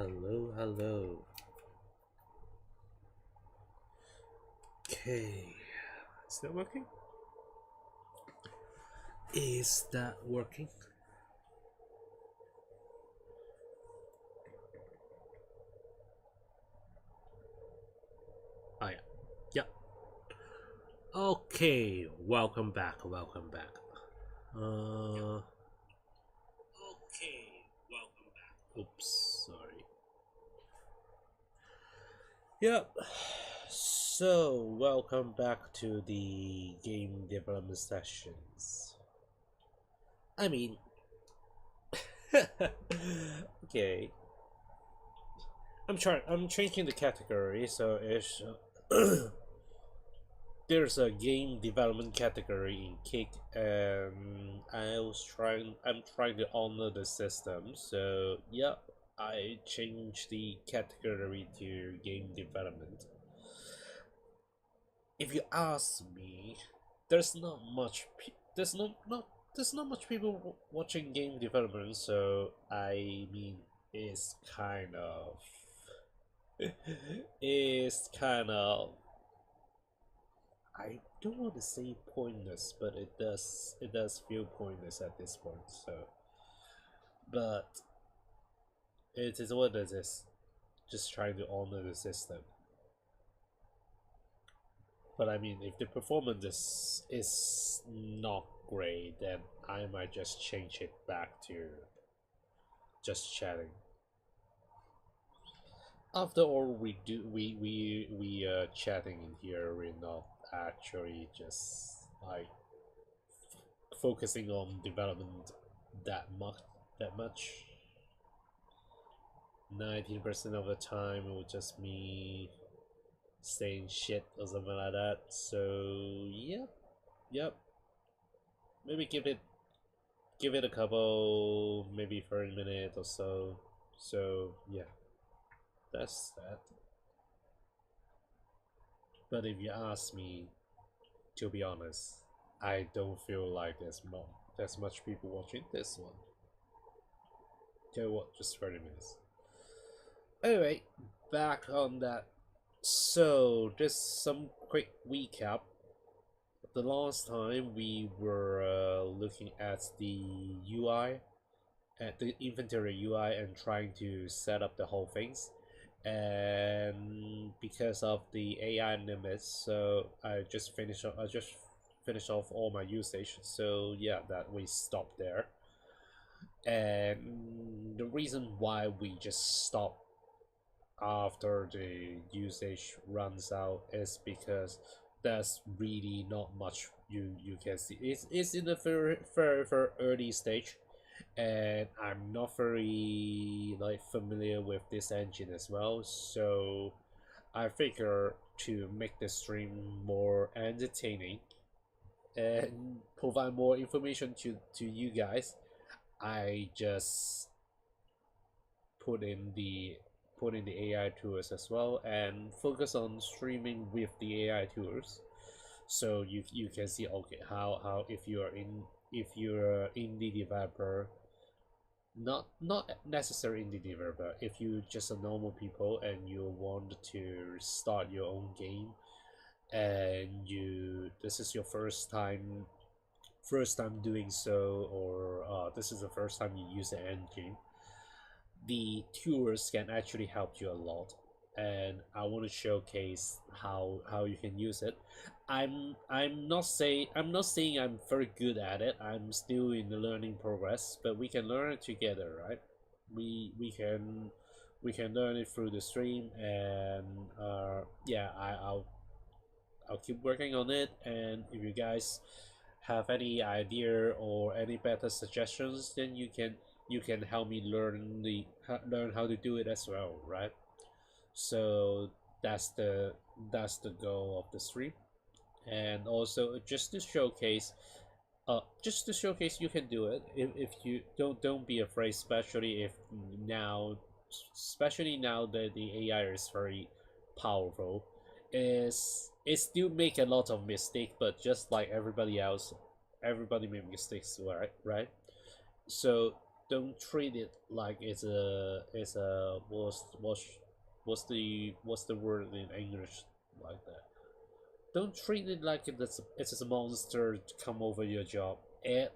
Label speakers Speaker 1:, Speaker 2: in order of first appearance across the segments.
Speaker 1: Hello, hello. Okay, is that working? Is that working? Oh yeah, yeah. Okay, welcome back. Welcome back. Uh, okay, welcome back. Oops, sorry. Yep. So, welcome back to the game development sessions. I mean, okay. I'm changing the category, so it's there's a game development category in Kick, and I'm trying to honor the system. So yeah, I changed the category to game development. If you ask me, there's not much. There's not much people watching game development. So I mean, it's kind of it's kind of I don't want to say pointless, but it does feel pointless at this point. So, but it is what it is. Just trying to honor the system. But I mean, if the performance is not great, then I might just change it back to just chatting. After all, we chatting in here. We're not actually just like focusing on development that much. That much. 19% of the time it was just me saying shit or something like that. So yep. Maybe give it a couple, maybe 30 minutes or so. So yeah, that's that. But if you ask me, to be honest, I don't feel like there's much people watching this one. Tell you what, just 30 minutes. Anyway, back on that. So just some quick recap. The last time we were looking at the UI, at the inventory UI, and trying to set up the whole things. And because of the AI limits, so I just finished off all my usage. So yeah, that we stopped there. And the reason why we just stopped after the usage runs out is because there's really not much you can see. It's in the very early stage, and I'm not very like familiar with this engine as well. So I figure to make the stream more entertaining and provide more information to you guys, I just put in the AI tools as well and focus on streaming with the AI tools. So you can see, okay, how if you're indie developer, not necessarily indie developer, if you just a normal people and you want to start your own game, and you this is your first time doing so, or this is the first time you use the engine, the tours can actually help you a lot, and I want to showcase how you can use it. I'm not saying I'm very good at it. I'm still in the learning progress, but we can learn it together, right? We can learn it through the stream, and yeah, I'll keep working on it. And if you guys have any idea or any better suggestions, then you can help me learn how to do it as well, right? So that's the goal of the stream, and also just to showcase you can do it. If you don't be afraid, now especially now that the AI is very powerful, is it still make a lot of mistake, but just like everybody else, everybody make mistakes, right? So don't treat it like it's a what's the word in English like that. Don't treat it like it's a monster to come over your job.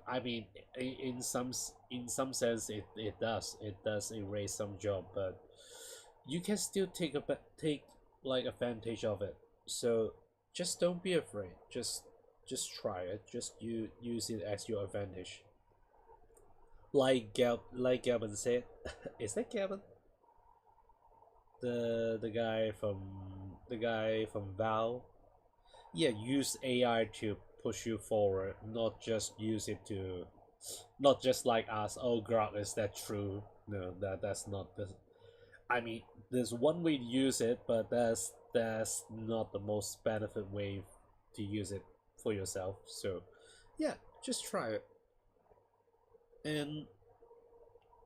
Speaker 1: I mean, in some sense, it does erase some job, but you can still take like advantage of it. So just don't be afraid. Just try it. Just use it as your advantage. Like Gavin said, is that Gavin? The guy from Val. Yeah, use AI to push you forward, not just use it to, not just like us. Oh God, is that true? No, that's not the. I mean, there's one way to use it, but that's not the most benefit way to use it for yourself. So, yeah, just try it, and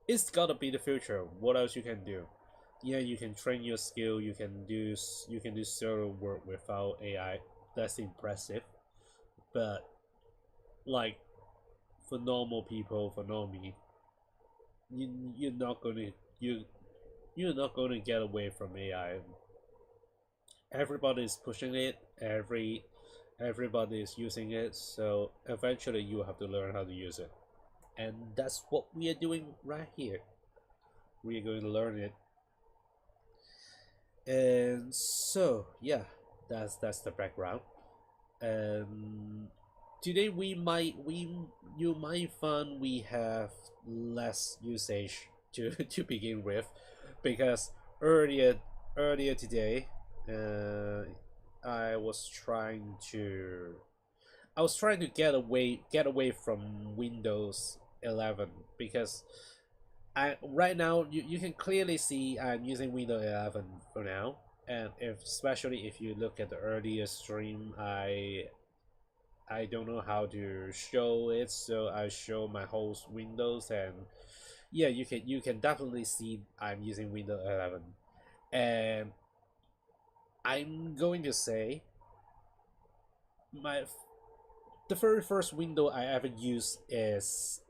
Speaker 1: it's gotta be the future. What else you can do? Yeah, you can train your skill. You can do server work without AI. That's impressive, but like for normal people, for normie, you're not gonna you're not gonna get away from AI. Everybody is pushing it. Everybody is using it. So eventually, you have to learn how to use it, and that's what we are doing right here. We are going to learn it, and so yeah, that's the background. And today you might find we have less usage to to begin with, because earlier earlier today, uh, I was trying to get away from Windows 11, because I right now you can clearly see I'm using Windows 11 for now, and especially if you look at the earlier stream, I don't know how to show it, so I show my whole Windows, and yeah, you can definitely see I'm using Windows 11, and I'm going to say my the very first window I ever used is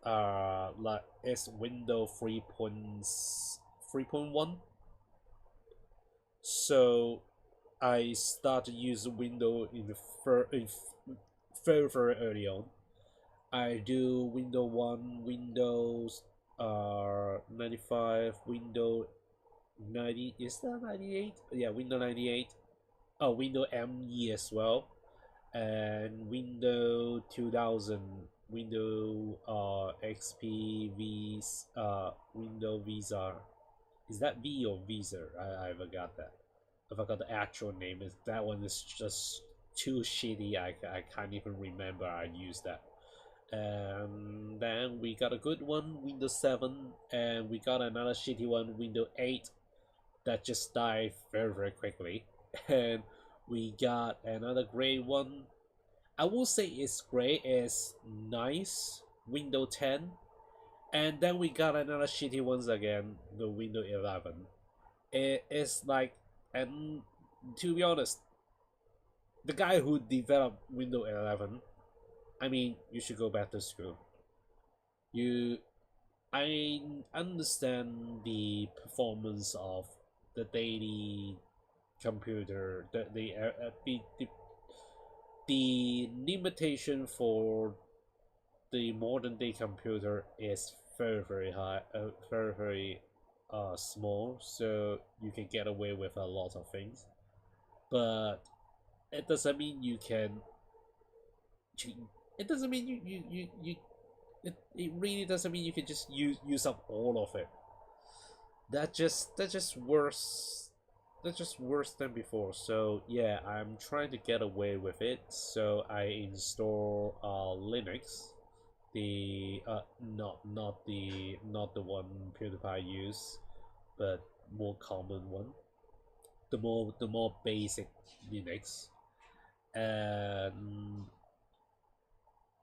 Speaker 1: Windows 3.1. So I started using Windows very early on. I do Windows 1, Windows 95, Windows 90, is that 98? Yeah, Windows 98. Oh, Windows ME as well, and Windows 2000, Windows XP Windows Visa. Is that V or Visa? I forgot that. I forgot the actual name. Is that one is just too shitty. I can't even remember I used that. And then we got a good one, Windows 7, and we got another shitty one, Windows 8, that just died very quickly. And we got another great one. I will say it's great, it's nice, Windows 10. And then we got another shitty ones again, the Windows 11. It's like, and to be honest, the guy who developed Windows 11, I mean, you should go back to school. You, I understand the performance of the daily computer, the limitation for the modern day computer is very high, very small, so you can get away with a lot of things. But it doesn't mean you can. It doesn't mean it really doesn't mean you can just use up all of it. That's just worse. That's just worse than before. So yeah, I'm trying to get away with it. So I install Linux, the not the one PewDiePie use, but more common one, the more basic Linux. And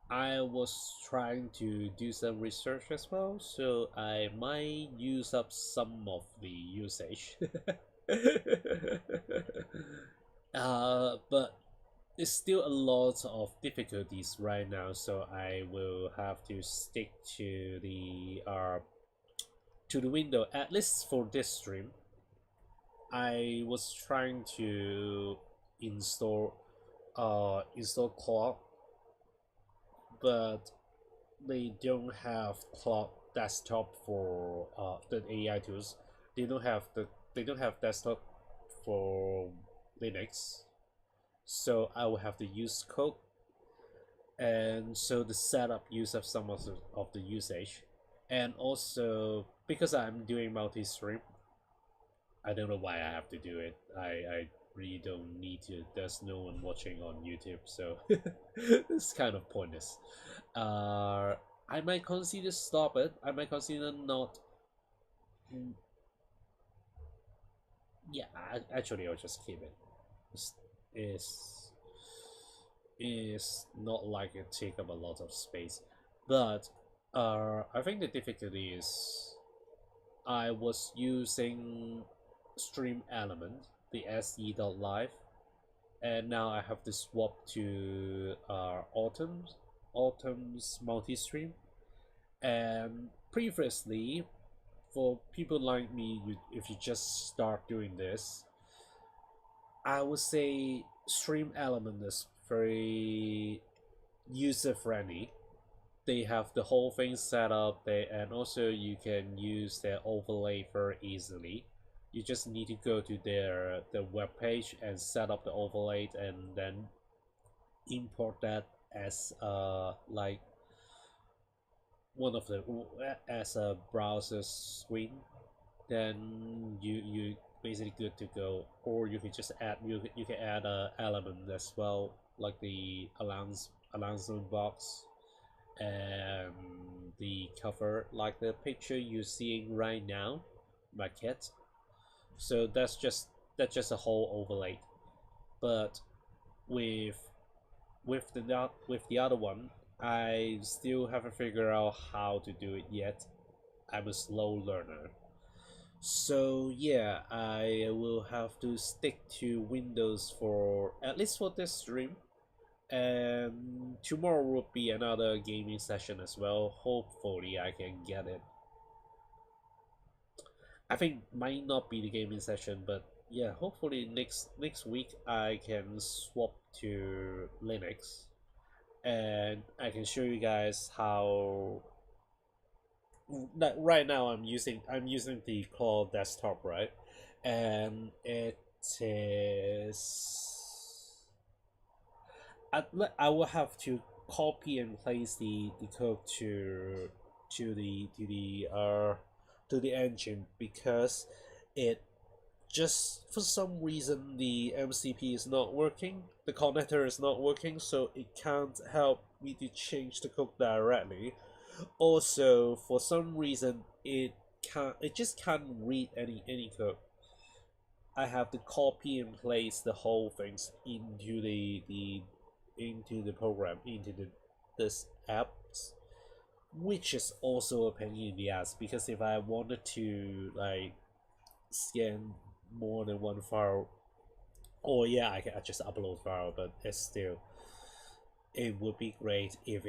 Speaker 1: I was trying to do some research as well, so I might use up some of the usage. But there's still a lot of difficulties right now, so I will have to stick to the to the window. At least for this stream, I was trying to install install clock, but they don't have clock desktop for the AI tools. They don't have desktop for Linux, so I will have to use code, and so the setup use up some of the usage, and also because I'm doing multi-stream, I don't know why I have to do it. I really don't need to. There's no one watching on YouTube, so it's kind of pointless. Uh, I might consider stop it. I might consider not. mm, Yeah, actually, I'll just keep it. It's, it's is not like it take up a lot of space, but I think the difficulty is I was using Stream Element, the se.live, and now I have to swap to Autumn's multi-stream. And previously, for people like me, if you just start doing this, I would say Stream Element is very user friendly. They have the whole thing set up there, and also you can use their overlay very easily. You just need to go to their web page and set up the overlay, and then import that as like one of the as a browser screen. Then you basically good to go. Or you can just add you can add a element as well, like the announcement box and the cover, like the picture you're seeing right now, my cat. So that's just a whole overlay. But with with the other one, I still haven't figured out how to do it yet. I'm a slow learner. So yeah, I will have to stick to Windows for at least for this stream. And tomorrow will be another gaming session as well. Hopefully I can get it. I think might not be the gaming session, but yeah, hopefully next week I can swap to Linux, and I can show you guys how. Like right now I'm using the Claw desktop, right, and it is. I will have to copy and paste the code to the to the uh to the engine, because it just for some reason the MCP is not working, the connector is not working, so it can't help me to change the code directly. Also, for some reason it just can't read any code. I have to copy and place the whole things into the program, into this apps, which is also a pain in the ass, because if I wanted to like scan more than one file, or yeah, I just upload file, but it's still, it would be great if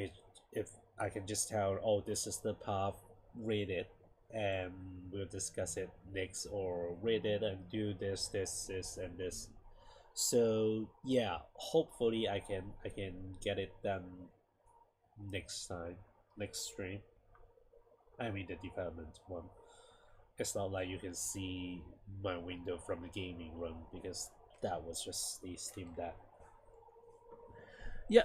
Speaker 1: I can just tell, oh, this is the path, read it, and we'll discuss it next, or read it and do this and this. So yeah, hopefully I can get it done next time, next stream. I mean the development one. It's not like you can see my window from the gaming room, because that was just the Steam Deck. Yeah.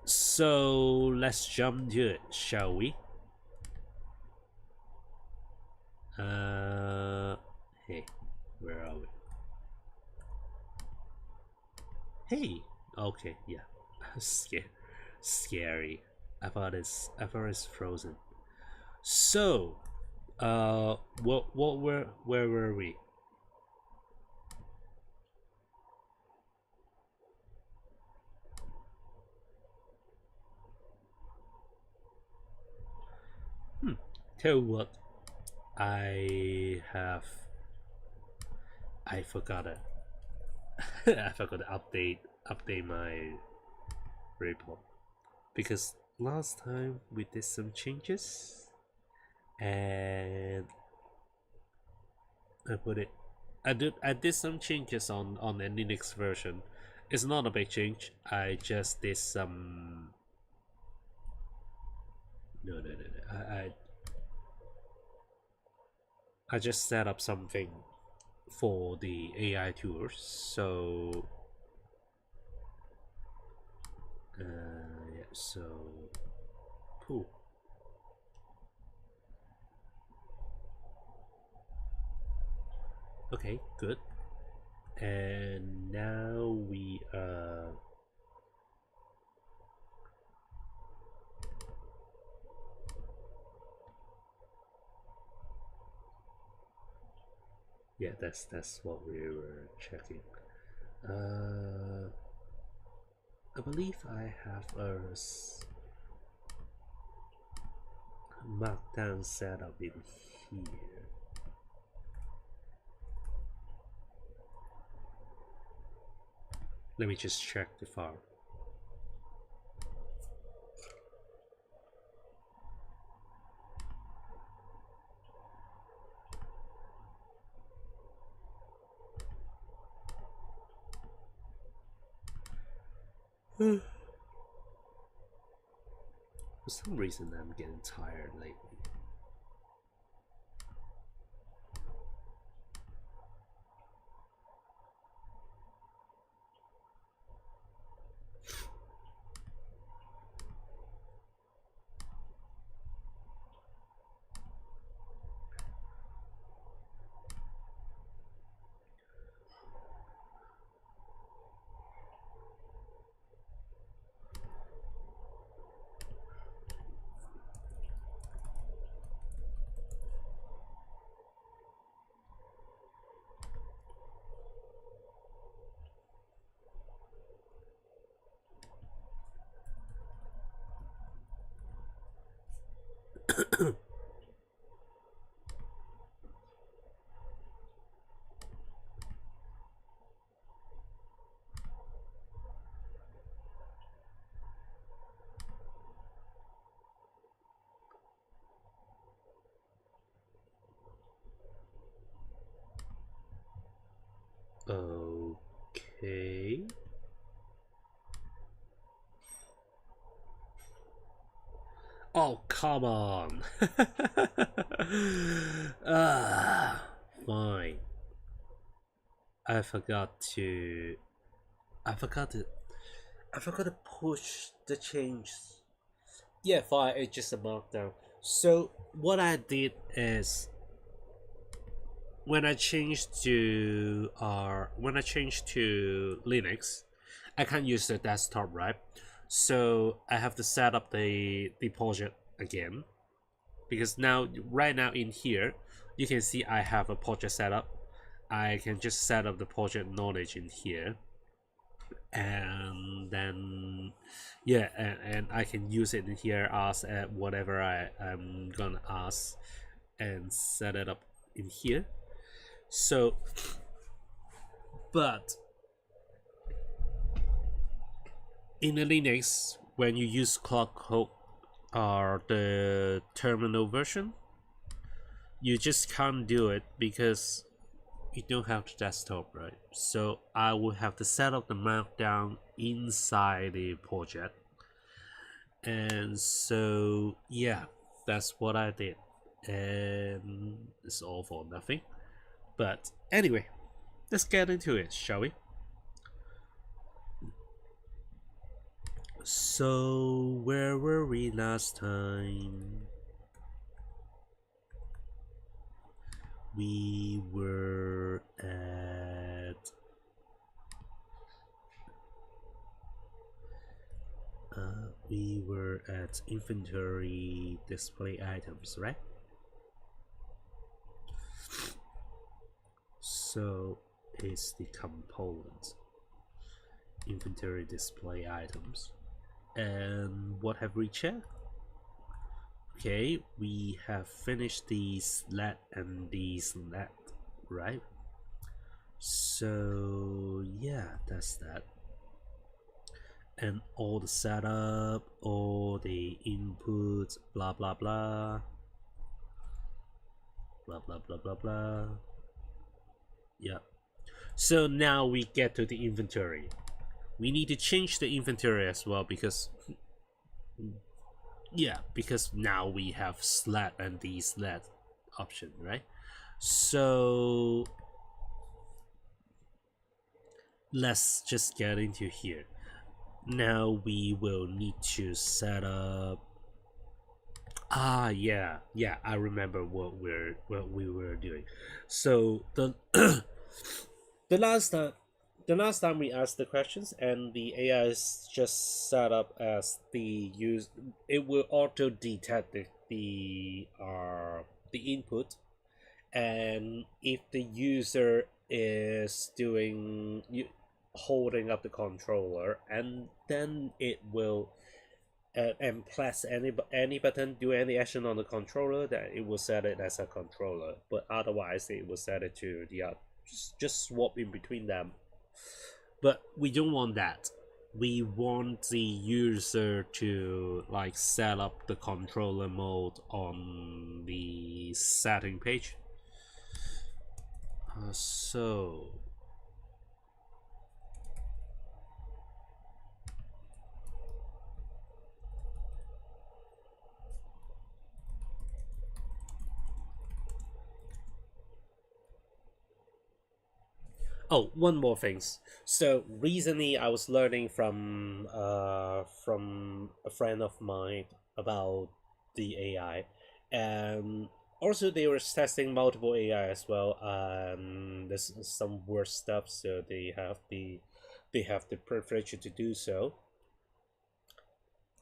Speaker 1: So let's jump to it, shall we? Hey, where are we? Hey, okay, yeah. Scary. I thought it's frozen. So, where were we? Tell you what, I have, I forgot it. I forgot to update my report, because last time we did some changes, and I put it. I did some changes on the Linux version. It's not a big change. I just did some. No. I just set up something for the AI tools. So yeah. So cool. Okay, good. And now we yeah, that's what we were checking. Uh, I believe I have a markdown setup in here. Let me just check the file. For some reason, I'm getting tired lately. Okay. Oh, come on. Fine. I forgot to. I forgot to. I forgot to push the changes. Yeah, fine. It's just a markdown. So what I did is when I changed to Linux, I can't use the desktop, right? So I have to set up the project again, because now right now in here you can see I have a project set up. I can just set up the project knowledge in here, and then yeah, and I can use it in here, ask whatever I'm gonna ask, and set it up in here. So but in the Linux, when you use cloud code or the terminal version, you just can't do it because you don't have the desktop, right? So I will have to set up the markdown inside the project. And so yeah, that's what I did. And it's all for nothing. But anyway, let's get into it, shall we? So where were we last time? We were at inventory display items, right? So it's the component inventory display items. And what have we checked? Okay, we have finished the sled and the sled, right? So yeah, that's that. And all the setup, all the inputs, blah blah blah, blah blah blah blah blah. Yeah. So now we get to the inventory. We need to change the inventory as well because yeah, because now we have sled and the sled option, right? So let's just get into here. Now we will need to set up. Ah, yeah, yeah. I remember what we were doing. So the last time the last time we asked the questions and the AI is just set up as the use. It will auto detect the input, and if the user is holding up the controller, and then it will and press any button, do any action on the controller, that it will set it as a controller. But otherwise, it will set it to the just swap in between them. But we don't want that. We want the user to like set up the controller mode on the setting page. So oh, one more things. So recently, I was learning from a friend of mine about the AI, and also they were testing multiple AI as well. There's some worse stuff, so they have the privilege to do so.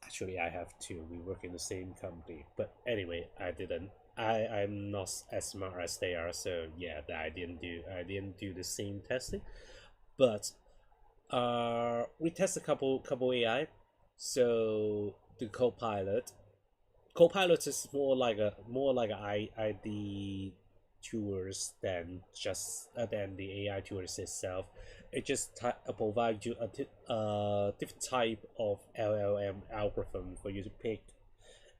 Speaker 1: Actually, I have two. We work in the same company, but anyway, I didn't. I'm not as smart as they are, so yeah, I didn't do the same testing. But we test a couple AI. So the Copilot is more like a ID tools than just than the AI tools itself. It just provides you a different type of LLM algorithm for you to pick,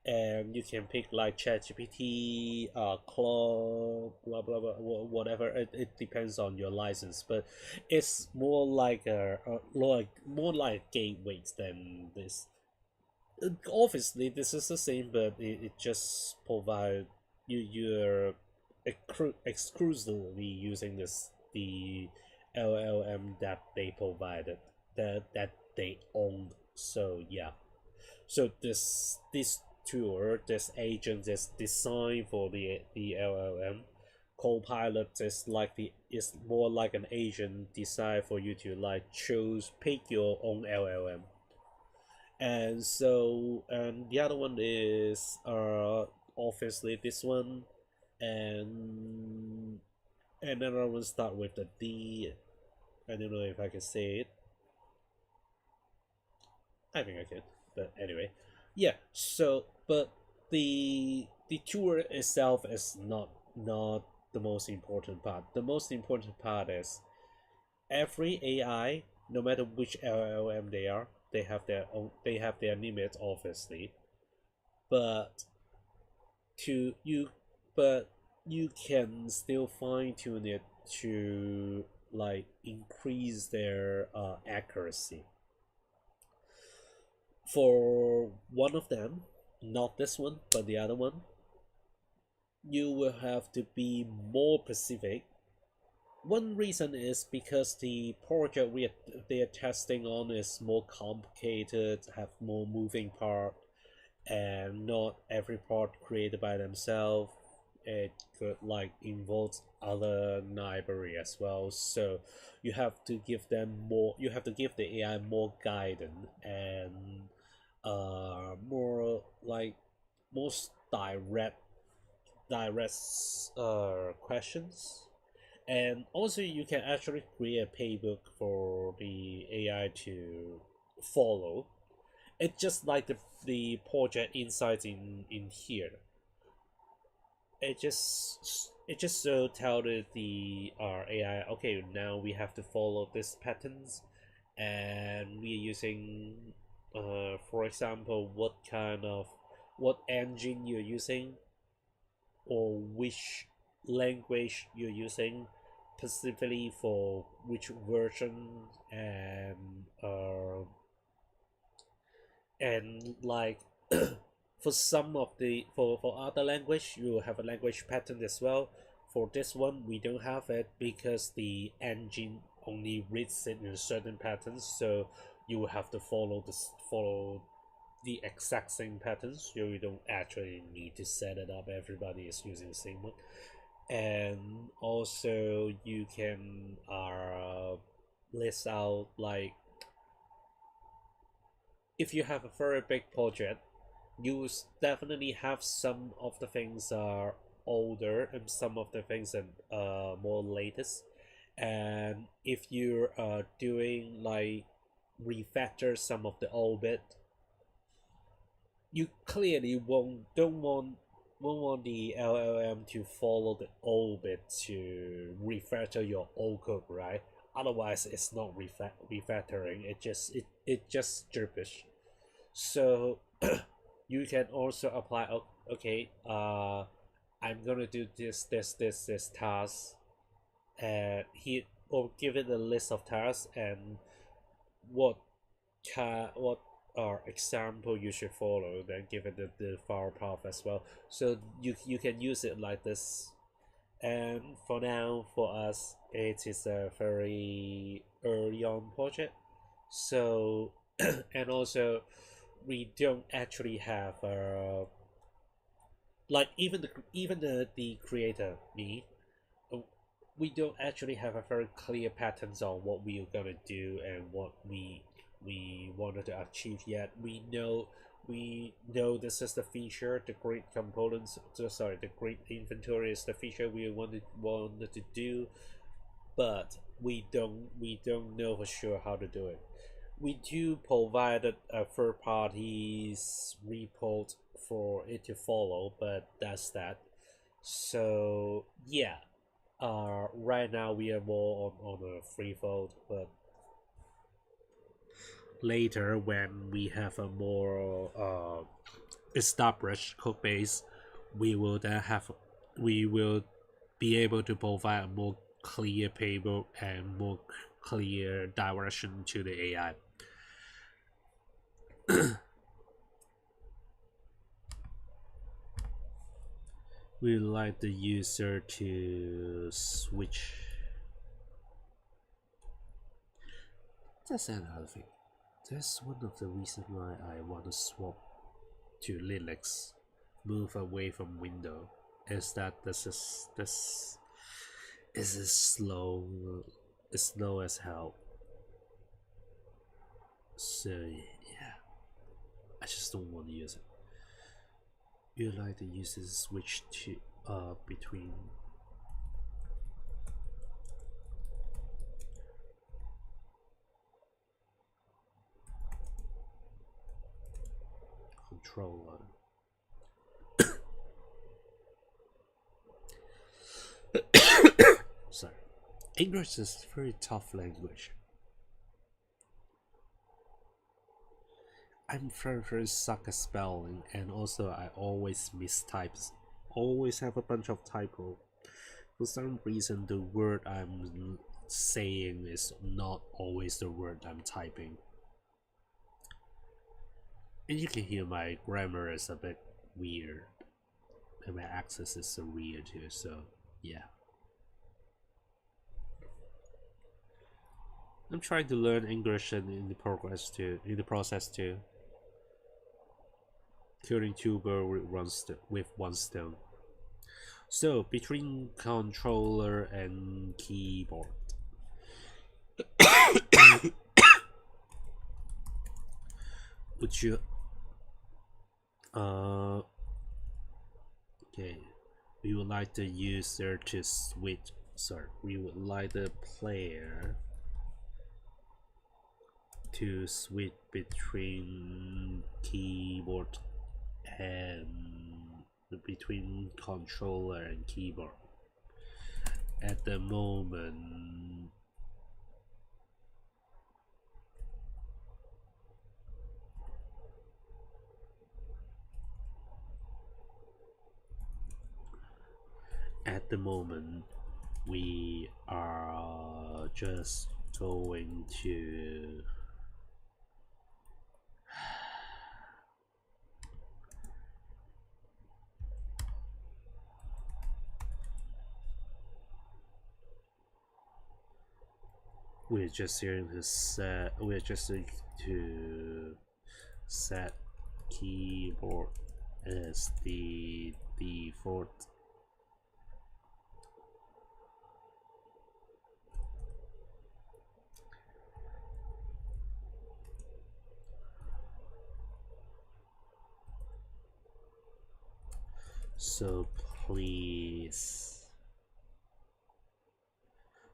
Speaker 1: and you can pick like ChatGPT, Claude, blah blah blah, whatever. It depends on your license, but it's more like gateways than this. Obviously, this is the same, but it just provide you're exclusively using the LLM that they provided, that they own. So yeah, so this tool, this agent is designed for the LLM. Copilot is more like an agent designed for you to like pick your own LLM. And so and the other one is obviously this one, and another one start with the D. I don't know if I can say it. I think I can. But anyway, yeah. So, but the tour itself is not the most important part. The most important part is every AI, no matter which LLM they are, they have their limits, obviously. But to you, but you can still fine tune it to like increase their accuracy. For one of them, not this one, but the other one, you will have to be more specific. One reason is because the project they are testing on is more complicated, have more moving part, and not every part created by themselves. It could like involve other library as well. So you have to give them more. You have to give the AI more guidance and more like most direct questions. And also you can actually create a playbook for the AI to follow. It's just like the project insights in here. It just so tell the AI, okay, now we have to follow this patterns, and we are using for example, what engine you're using, or which language you're using, specifically for which version, and like for some of the for other language you have a language pattern as well. For this one we don't have it because the engine only reads it in certain patterns, so you will have to follow the exact same patterns. You don't actually need to set it up, everybody is using the same one. And also you can list out, like, if you have a very big project, you definitely have some of the things are older and some of the things are more latest. And if you're doing like refactor some of the old bit, you clearly won't want the LLM to follow the old bit to refactor your old code, right? Otherwise, it's not refactoring. It just gibberish. So you can also apply. Okay, I'm gonna do this task, and he or give it a list of tasks and what what are example you should follow, then give it the file path as well, so you can use it like this. And for now, for us, it is a very early on project, so and also we don't actually have like even the creator, me, uh, we don't actually have a very clear patterns on what we are gonna do and what we wanted to achieve yet. We know this is the feature, the great components. Sorry, the great inventory is the feature we wanted to do, but we don't know for sure how to do it. We do provide a third party's report for it to follow, but that's that. So yeah, right now we are more on a free fold, but later when we have a more established code base, we will be able to provide a more clear playbook and more clear direction to the AI. We like the user to switch. That's another thing. That's one of the reasons why I want to swap to Linux, move away from Windows. Is that this is slow, it's slow as hell. So yeah, I just don't want to use it. You like the user to switch to between controller. Sorry. English is a very tough language. I'm very suck at spelling, and also I always mistypes. Always have a bunch of typo. For some reason, the word I'm saying is not always the word I'm typing. And you can hear my grammar is a bit weird, and my accent is so weird too. So yeah. I'm trying to learn English and in the process too. Killing two birds with one stone. So between controller and keyboard, would you okay, we would like the user to switch. Sorry, we would like the player to switch between keyboard and between controller and keyboard. At the moment, at the moment we are just going to we're just going to set keyboard as the default.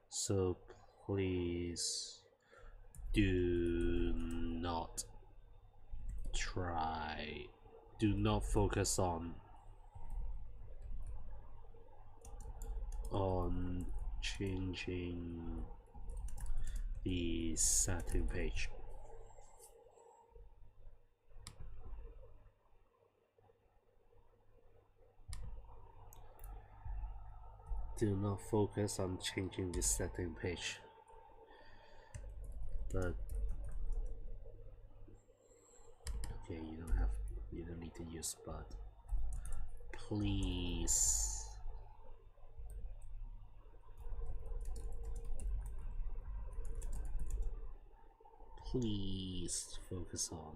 Speaker 1: So please do not do not focus on changing the setting page. Do not focus on changing the setting page, but okay, you don't need to use but. Please focus on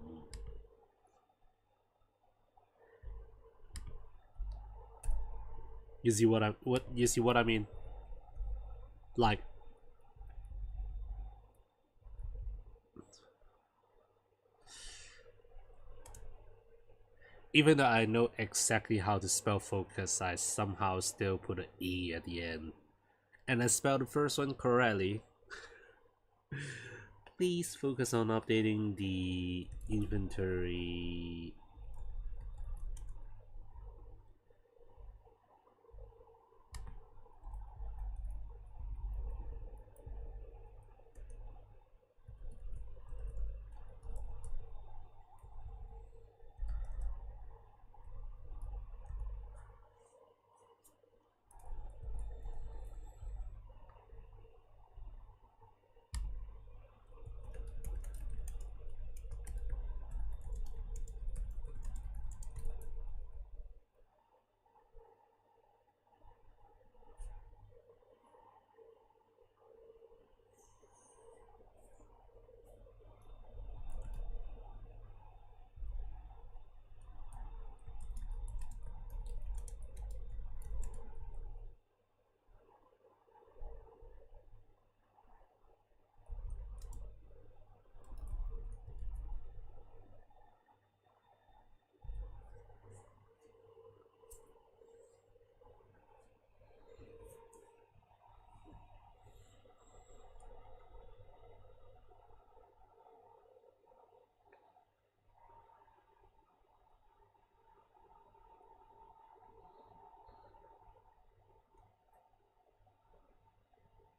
Speaker 1: you see what I mean? Like, even though I know exactly how to spell focus, I somehow still put an E at the end. And I spelled the first one correctly. Please focus on updating the inventory.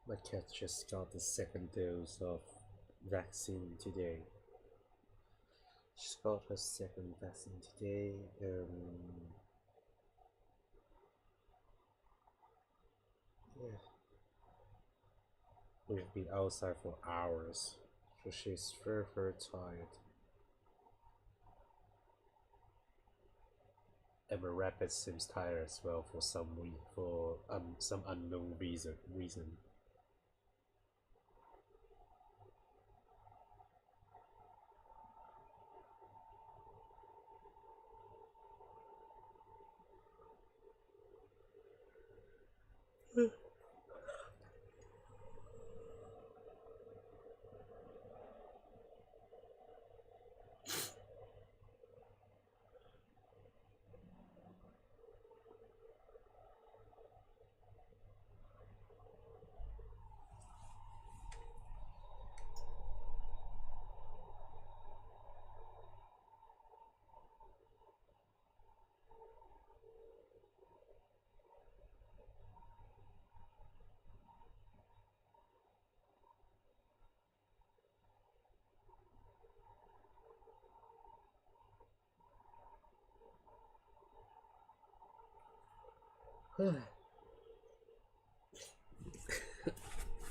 Speaker 1: My cat just got the second dose of vaccine today. She's got her second vaccine today. Yeah, we've been outside for hours, so she's very tired. And my rabbit seems tired as well for some unknown reason.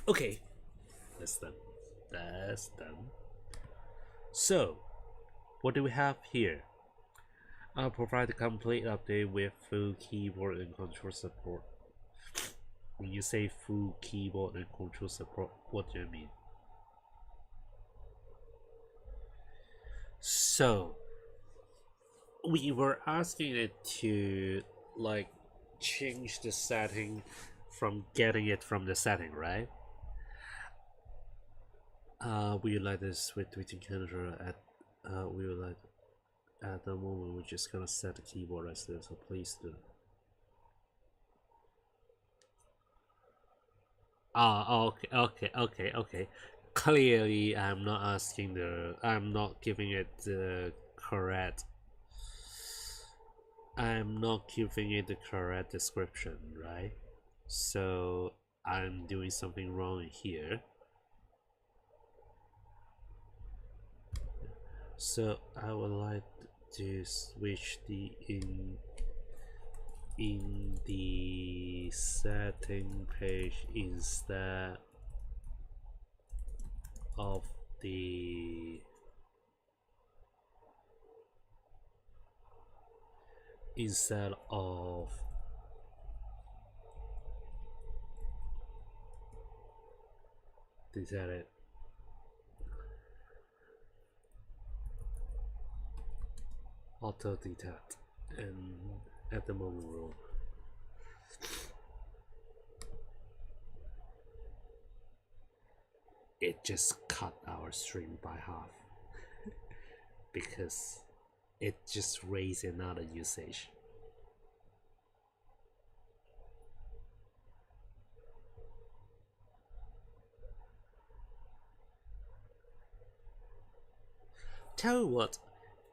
Speaker 1: Okay, that's done. That's done. So, what do we have here? I'll provide a complete update with full keyboard and control support. When you say full keyboard and control support, what do you mean? So, we were asking it to like change the setting from getting it from the setting, right? We would like to switch between controller at we would like at the moment we're just gonna set the keyboard as this, so please do. Okay. Clearly, I'm not giving it the correct. I'm not giving it the correct description, right? So I'm doing something wrong here. So I would like to switch the in the setting page of the instead of it auto detect and at the moment rule. It just cut our stream by half because it just raised another usage. Tell you what,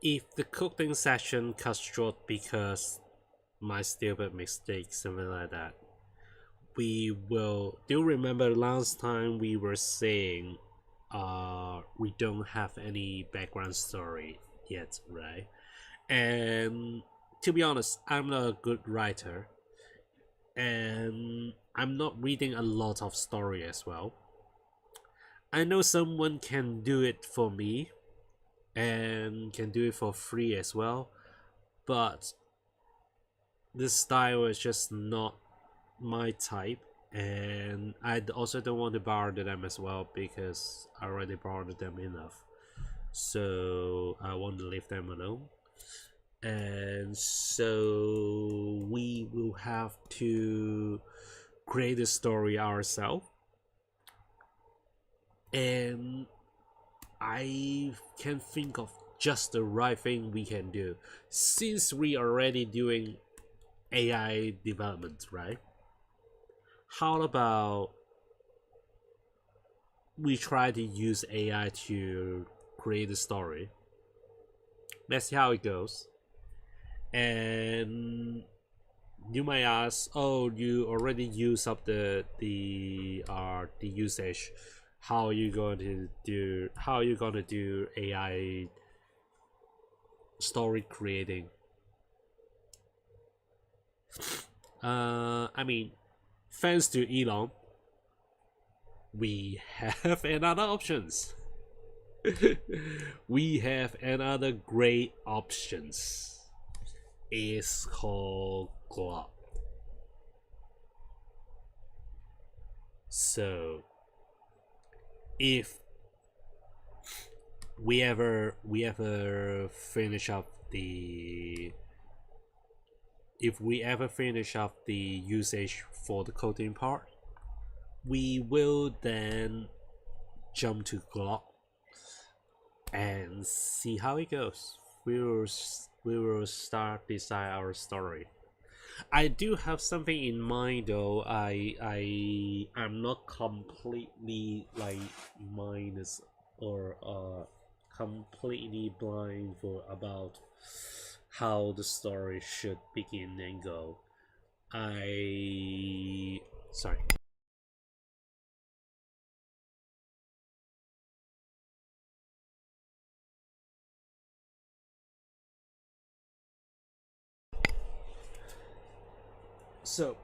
Speaker 1: if the cooking session cuts short because my stupid mistake, something like that, we will. Do you remember last time we were saying we don't have any background story yet, right? And to be honest, I'm not a good writer and I'm not reading a lot of story as well. I know someone can do it for me and can do it for free as well, but this style is just not my type, and I also don't want to borrow them as well because I already borrowed them enough. So I want to leave them alone. And so we will have to create a story ourselves. And I can think of just the right thing we can do since we are already doing AI development, right? How about we try to use AI to create a story? Let's see how it goes. And you might ask, "Oh, you already use up the usage. How are you going to do? How are you going to do AI story creating?" I mean, thanks to Elon, we have another options. We have another great options. It's called Glock. So if we ever finish up the if we ever finish up the usage for the coding part, we will then jump to Glock and see how it goes. We will start design our story. I do have something in mind though. I'm not completely like minus or completely blind for about how the story should begin and go. I sorry. So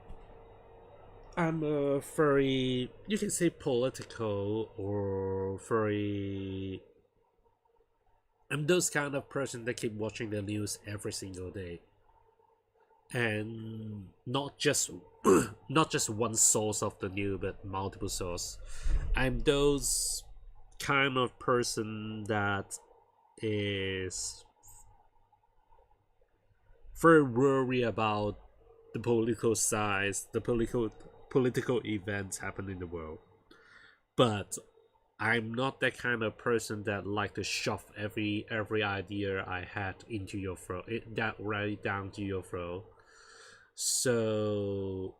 Speaker 1: I'm a very, you can say, political, or very, I'm those kind of person that keep watching the news every single day, and not just not just one source of the news, but multiple source. I'm those kind of person that is very worried about the political sides, the political events happening in the world. But I'm not that kind of person that like to shove every idea I had into your throat, that right down to your throat. So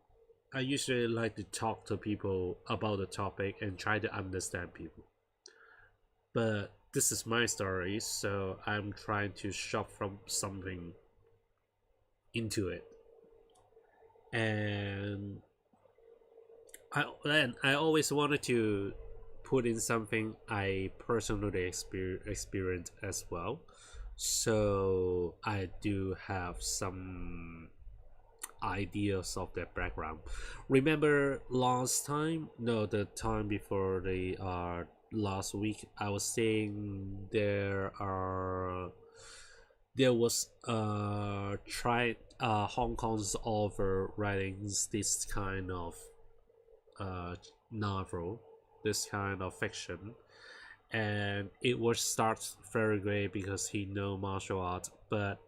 Speaker 1: I usually like to talk to people about the topic and try to understand people. But this is my story, so I'm trying to shove from something into it. And I always wanted to put in something I personally experience as well. So I do have some ideas of that background. Remember last time? No, the time before the last week, I was saying there was tried Hong Kong's over writing this kind of uh novel, this kind of fiction, and it was starts very great because he know martial art, but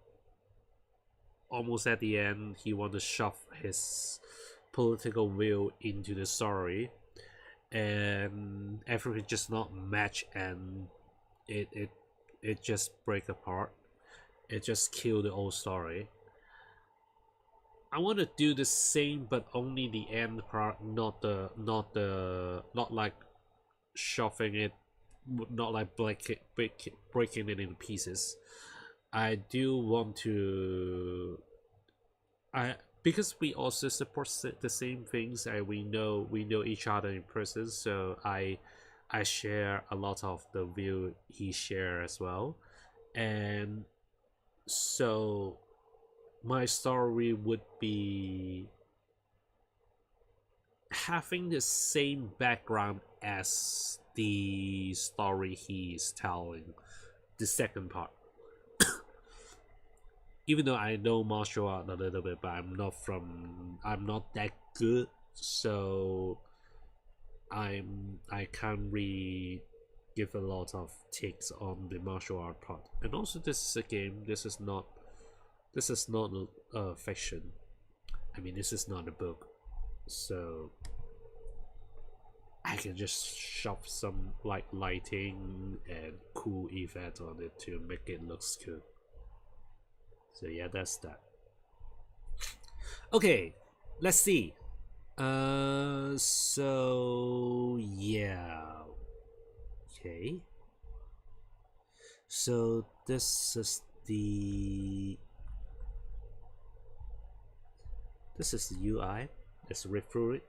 Speaker 1: almost at the end he want to shove his political will into the story, and everything just not match, and it it it just break apart. It just kill the old story. I want to do the same, but only the end part, not like shoving it, not like breaking it into pieces. I do want to, I because we also support the same things, and we know each other in person. So I share a lot of the view he share as well, and so my story would be having the same background as the story he's telling, the second part. Even though I know martial art a little bit, but I'm not that good, so I can't really give a lot of takes on the martial art part. And also, this is a game. This is not fiction. I mean, this is not a book, so I can just shove some like lighting and cool effect on it to make it looks good. So yeah, that's that. Okay, let's see. So yeah. Okay. So this is the UI. Let's read through it.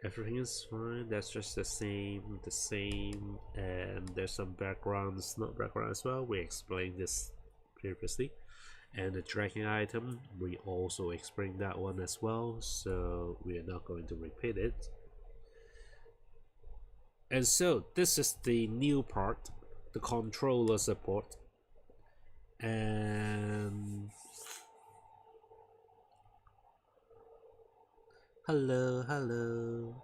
Speaker 1: Everything is fine. That's just the same, and there's some backgrounds, not background as well. We explained this previously, and the tracking item, we also explained that one as well. So we are not going to repeat it. And so this is the new part, the controller support, and hello, hello.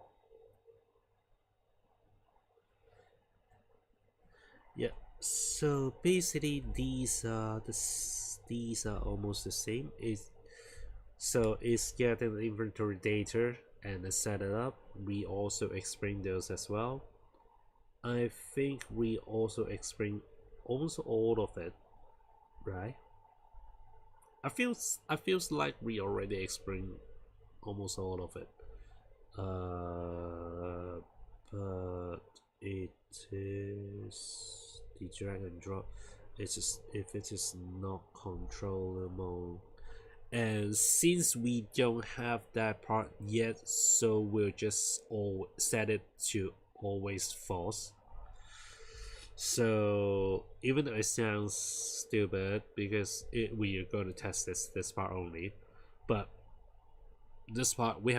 Speaker 1: Yeah. So basically, these are almost the same. It's getting the inventory data and set it up. We also explain those as well. I think we also explain almost all of it, right? I feels like we already explained almost all of it. Uh, but it is the drag and drop. It's just if it is not controllable, and since we don't have that part yet, so we'll just all set it to always false. So even though it sounds stupid, because we are going to test this part only, but this part we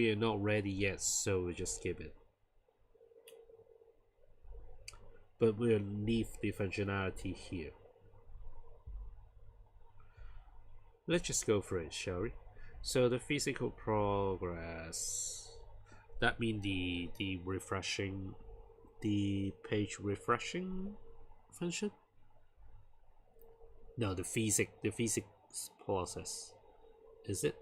Speaker 1: are not ready yet, so we just skip it. But we'll leave the functionality here. Let's just go for it, shall we? So the physical progress, that means the refreshing, the page refreshing function. No, the physics process, is it?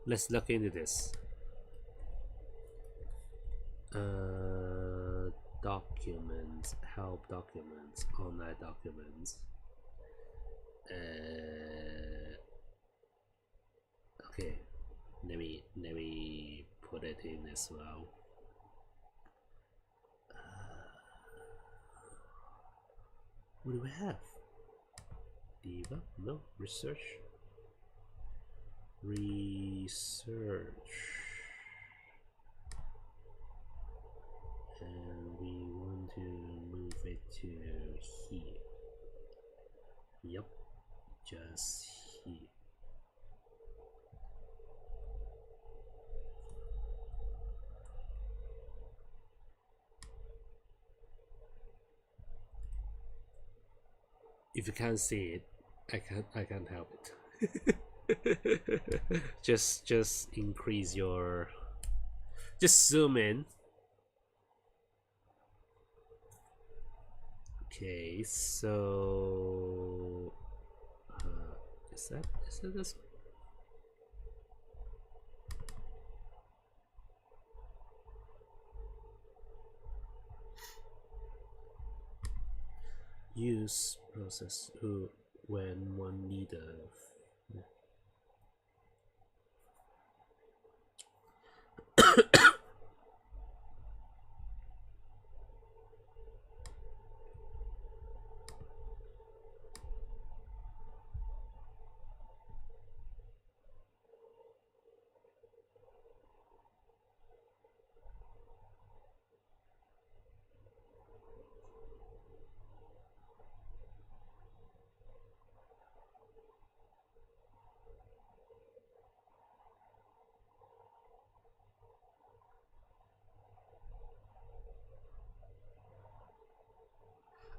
Speaker 1: Let's look into this. Documents, help documents, online documents. Okay, let me put it in as well. What do we have? Diva? No, research. And we want to move it to here. Yep, just here. If you can't see it, I can't help it. just increase your, just zoom in. Okay, so is that this one? Use process when one need a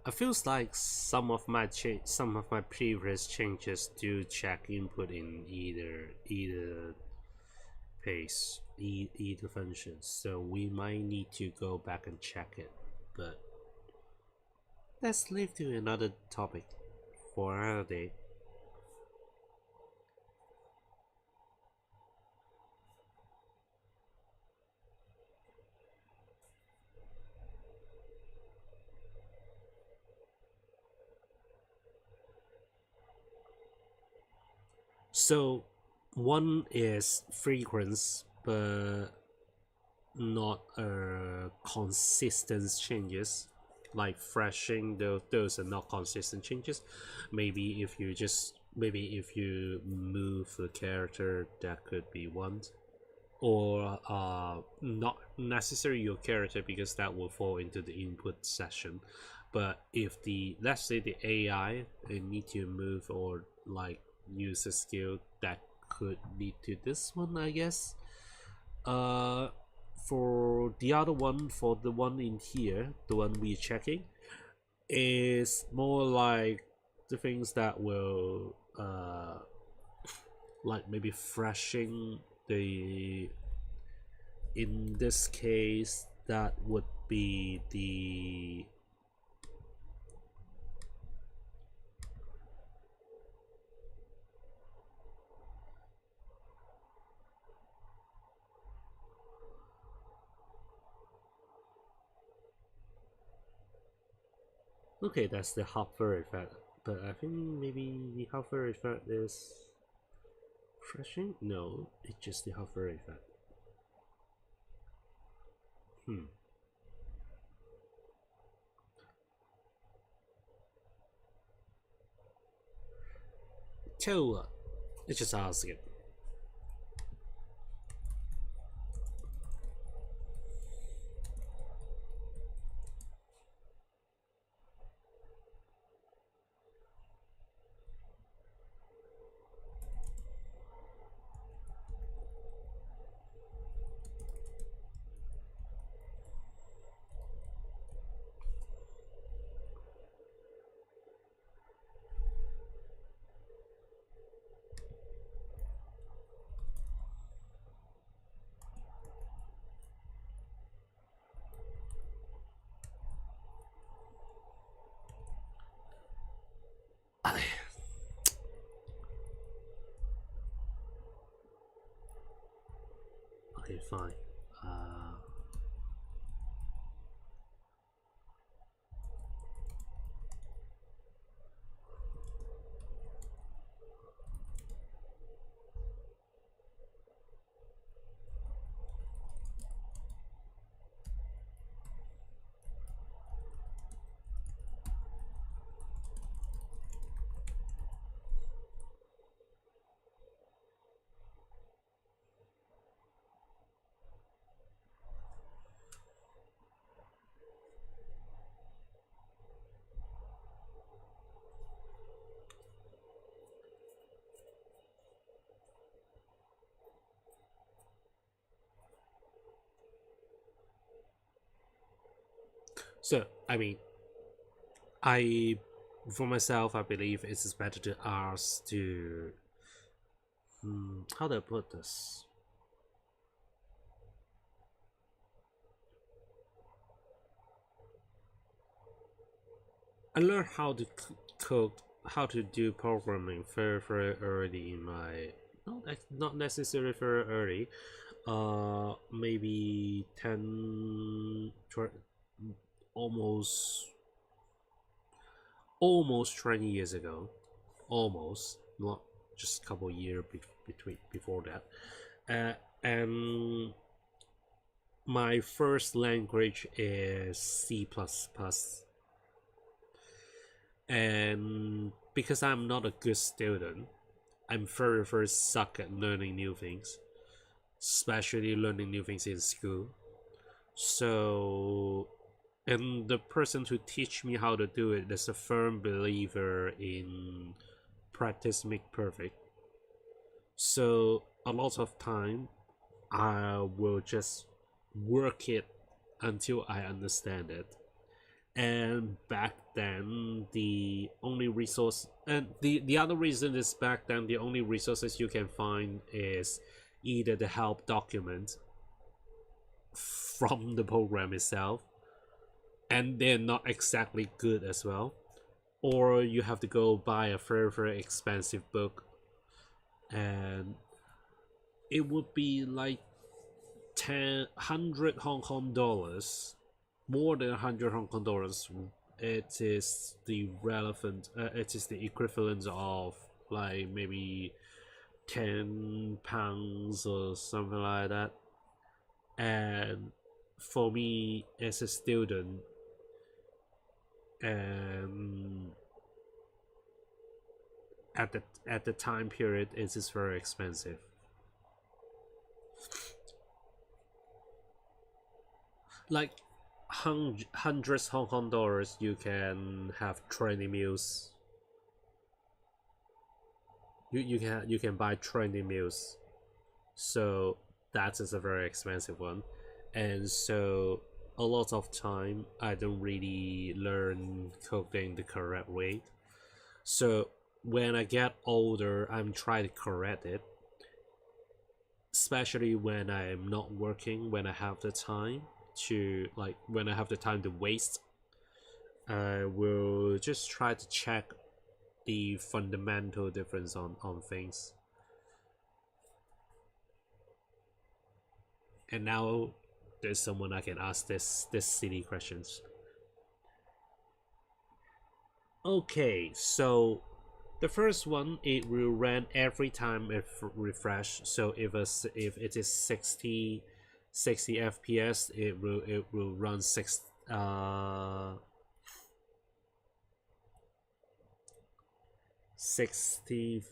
Speaker 1: I feels like some of my previous changes do check input in either pace, either functions, so we might need to go back and check it. But let's leave to another topic for another day. So one is frequency, but not consistent changes. Like freshing, those are not consistent changes. Maybe if you move the character, that could be one. Or not necessarily your character, because that will fall into the input session. But if the, let's say the AI, they need to move or like use a skill, that could lead to this one, I guess. For the other one, for the one in here, the one we're checking, is more like the things that will like maybe freshing the, in this case that would be the okay, that's the hover effect, but I think maybe the hover effect is freshing. No, it's just the hover effect. So let's just ask it. fine. Uh, so I mean, I for myself, I believe it's better to ask to how do I put this? I learned how to code, how to do programming very early in my not necessarily very early. Maybe 10, almost 20 years ago, almost not just a couple years between before that. And my first language is C++, and because I'm not a good student, I'm very suck at learning new things, especially learning new things in school. So, and the person who teach me how to do it is a firm believer in practice make perfect. So a lot of time I will just work it until I understand it. And back then the only resource, and the other reason is back then the only resources you can find is either the help document from the program itself, and they're not exactly good as well, or you have to go buy a very expensive book, and it would be like 100 Hong Kong dollars, more than 100 Hong Kong dollars. It is the relevant, it is the equivalent of like maybe £10 or something like that. And for me as a student, and at the time period, it is very expensive. Like hundreds Hong Kong dollars, you can have training meals. You can buy training meals, so that is a very expensive one, and so a lot of time I don't really learn cooking the correct way. So when I get older, I'm trying to correct it, especially when I'm not working, when I have the time to like when I have the time to waste. I will just try to check the fundamental difference on things. And now there's someone I can ask this silly questions. Okay, so the first one, it will run every time it refresh. So if it is 60 FPS, it will run 60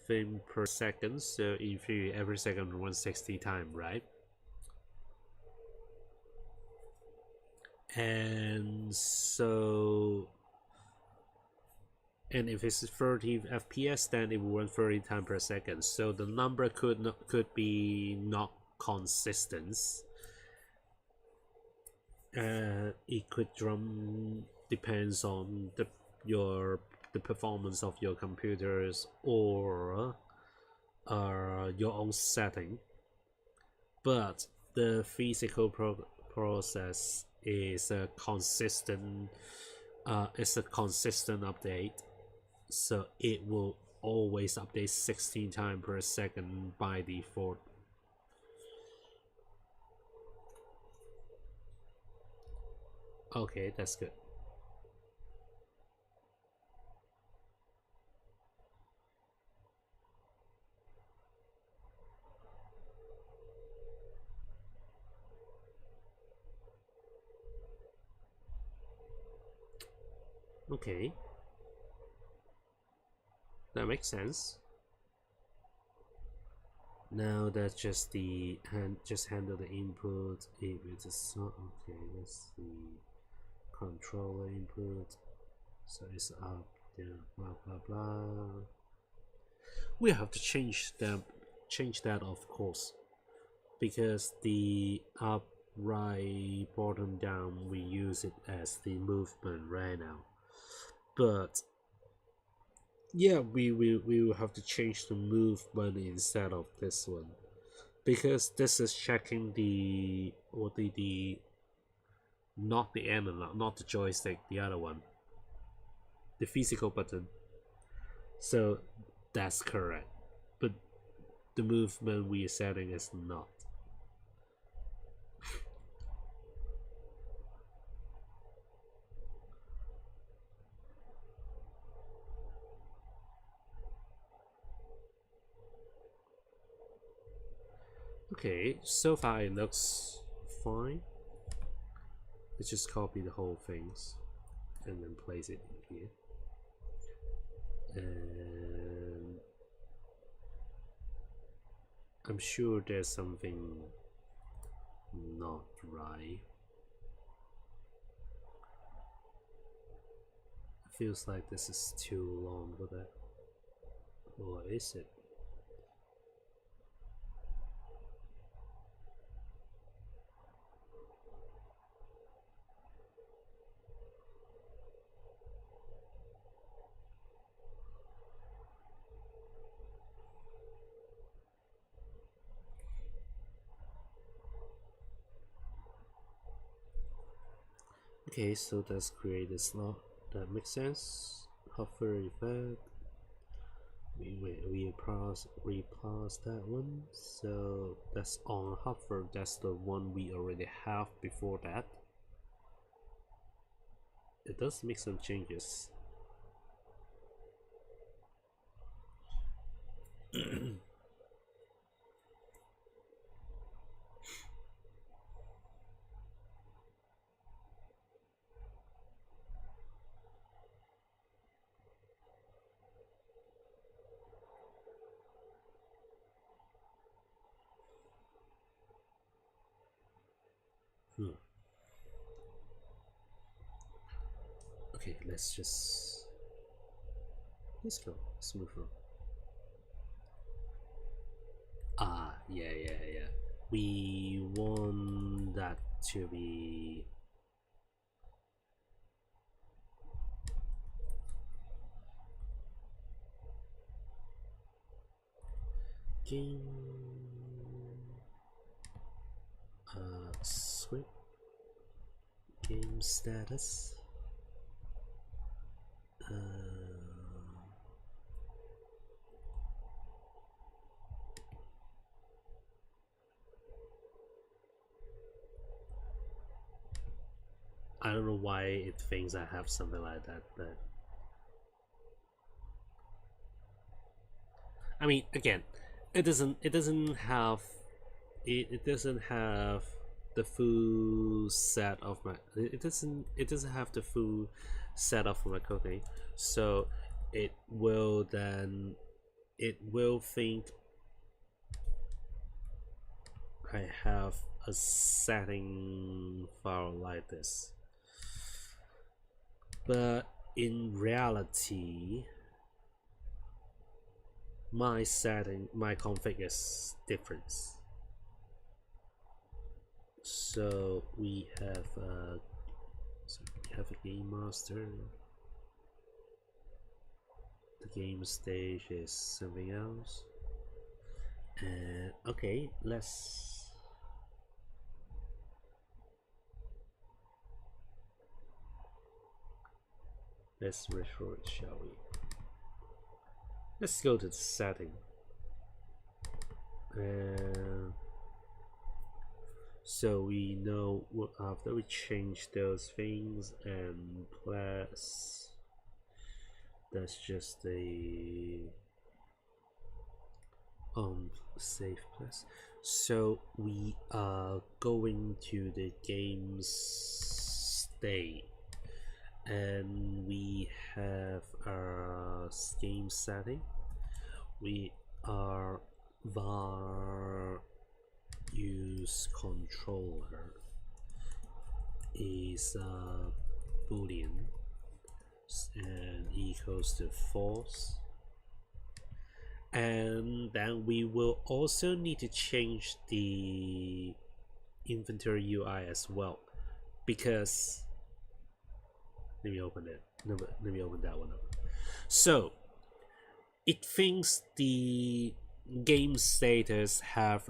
Speaker 1: frame per second. So in theory, every second runs 60 times, right? And so, and if it's 30 FPS, then it will run 30 times per second. So the number could be not consistent. It could drum depends on the performance of your computers, or your own setting. But the physical process is a consistent update, so it will always update 16 times per second by default. Okay, that's good. Okay, that makes sense. Now that's just the just handle the input. If it's a song, okay, that's the controller input. So it's up, down, blah blah blah. We have to change that of course, because the up, right, bottom, down, we use it as the movement right now. But yeah, we will have to change the movement instead of this one, because this is checking the or the not the analog, not the joystick, the other one, the physical button. So that's correct, but the movement we are setting is not. Okay, so far it looks fine. Let's just copy the whole things and then place it in here. And I'm sure there's something not right. It feels like this is too long for that. Or is it? Okay, so let's create a slot. That makes sense. Hover effect. We pass that one. So that's on hover. That's the one we already have before that. It does make some changes. Hmm. Okay, let's go. Let's move on. Ah, yeah, yeah, yeah. We want that to be game script game status. I don't know why it thinks I have something like that, but I mean, again, it doesn't have it doesn't have the full set of my it doesn't have the full set of my coding, so it will then it will think I have a setting file like this, but in reality my config is different. So we have a game master. The game stage is something else. And okay, let's retro it, shall we? Let's go to the setting. So we know after we change those things, and plus that's just a save plus. So we are going to the game state, and we have our game setting. We are var use controller is a boolean and equals to false, and then we will also need to change the inventory UI as well, because let me open it. Let me open that one up. So it thinks the game status have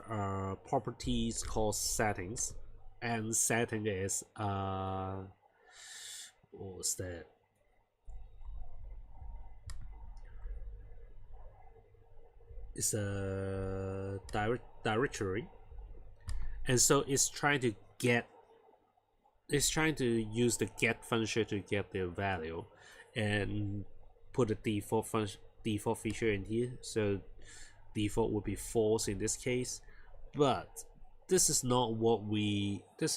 Speaker 1: properties called settings, and setting is what's that? It's a directory, and so it's trying to use the get function to get the value, and put a default feature in here. So default would be false in this case, but this is not what we are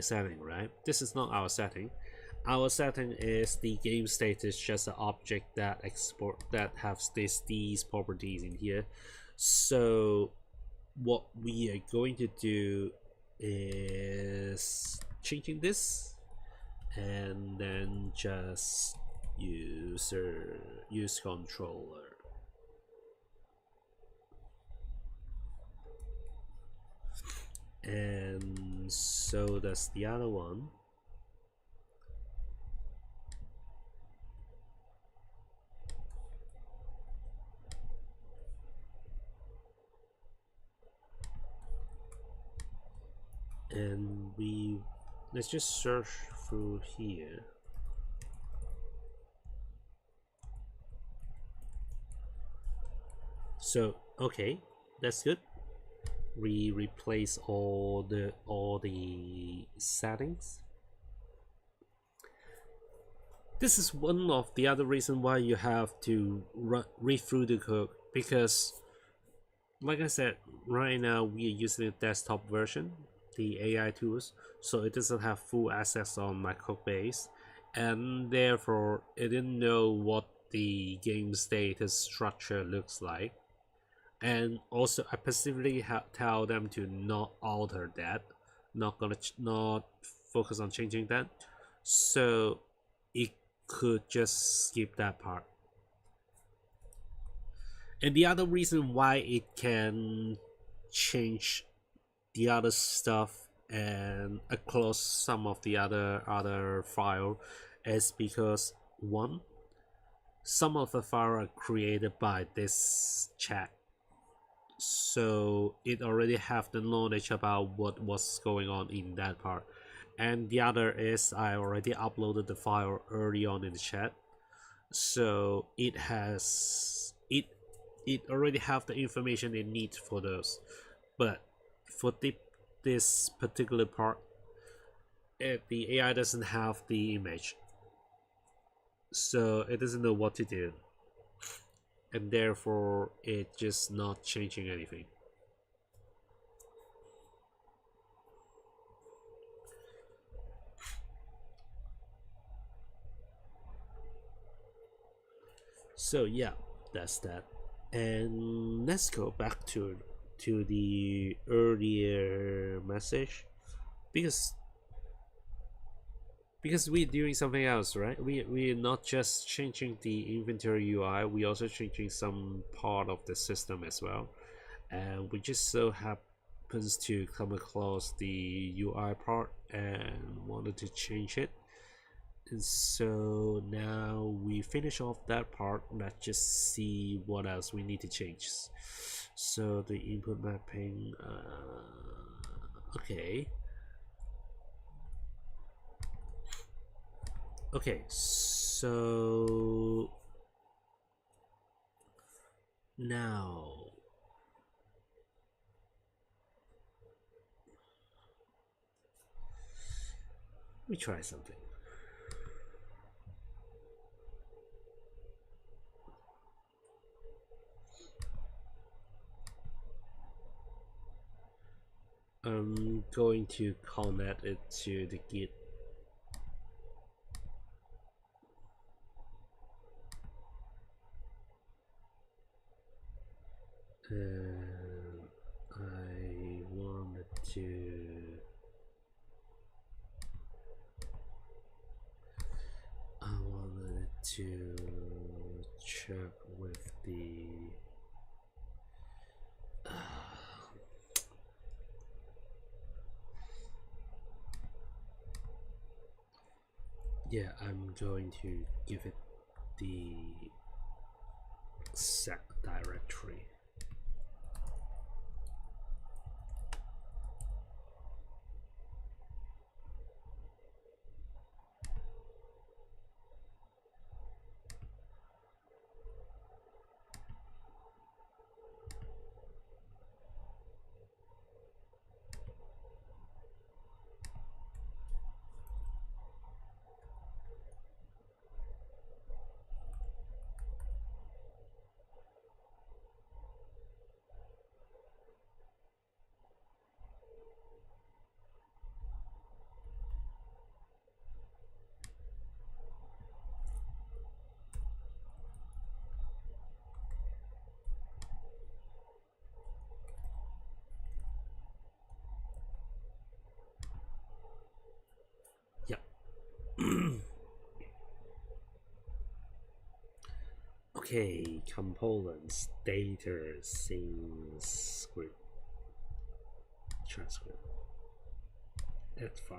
Speaker 1: setting, right? This is not our setting. Our setting is the game state is just an object that has these properties in here. So what we are going to do is changing this, and then just use controller, and so that's the other one. And let's just search through here. So okay, that's good. We replace all the settings. This is one of the other reasons why you have to read through the code, because like I said, right now we are using the desktop version, the AI tools, so it doesn't have full access on my code base, and therefore it didn't know what the game status structure looks like. And also I specifically tell them to not alter that, not focus on changing that, so it could just skip that part. And the other reason why it can change the other stuff and across some of the other file is because, one, some of the file are created by this chat, so it already have the knowledge about what was going on in that part, and the other is I already uploaded the file early on in the chat, so it already have the information it needs for those. But for this particular part, the AI doesn't have the image, so it doesn't know what to do, and therefore it's just not changing anything. So yeah, that's that. And let's go back to the earlier message, because we're doing something else, right? We're not just changing the inventory UI, we also changing some part of the system as well, and we just so happens to come across the UI part and wanted to change it. And so now we finish off that part. Let's just see what else we need to change. So the input mapping, okay, so now me try something. I'm going to connect it to the Git. And I wanted to check with the yeah, I'm going to give it the set directory. Yep. Okay, components, data, scene, script, transcript, add file.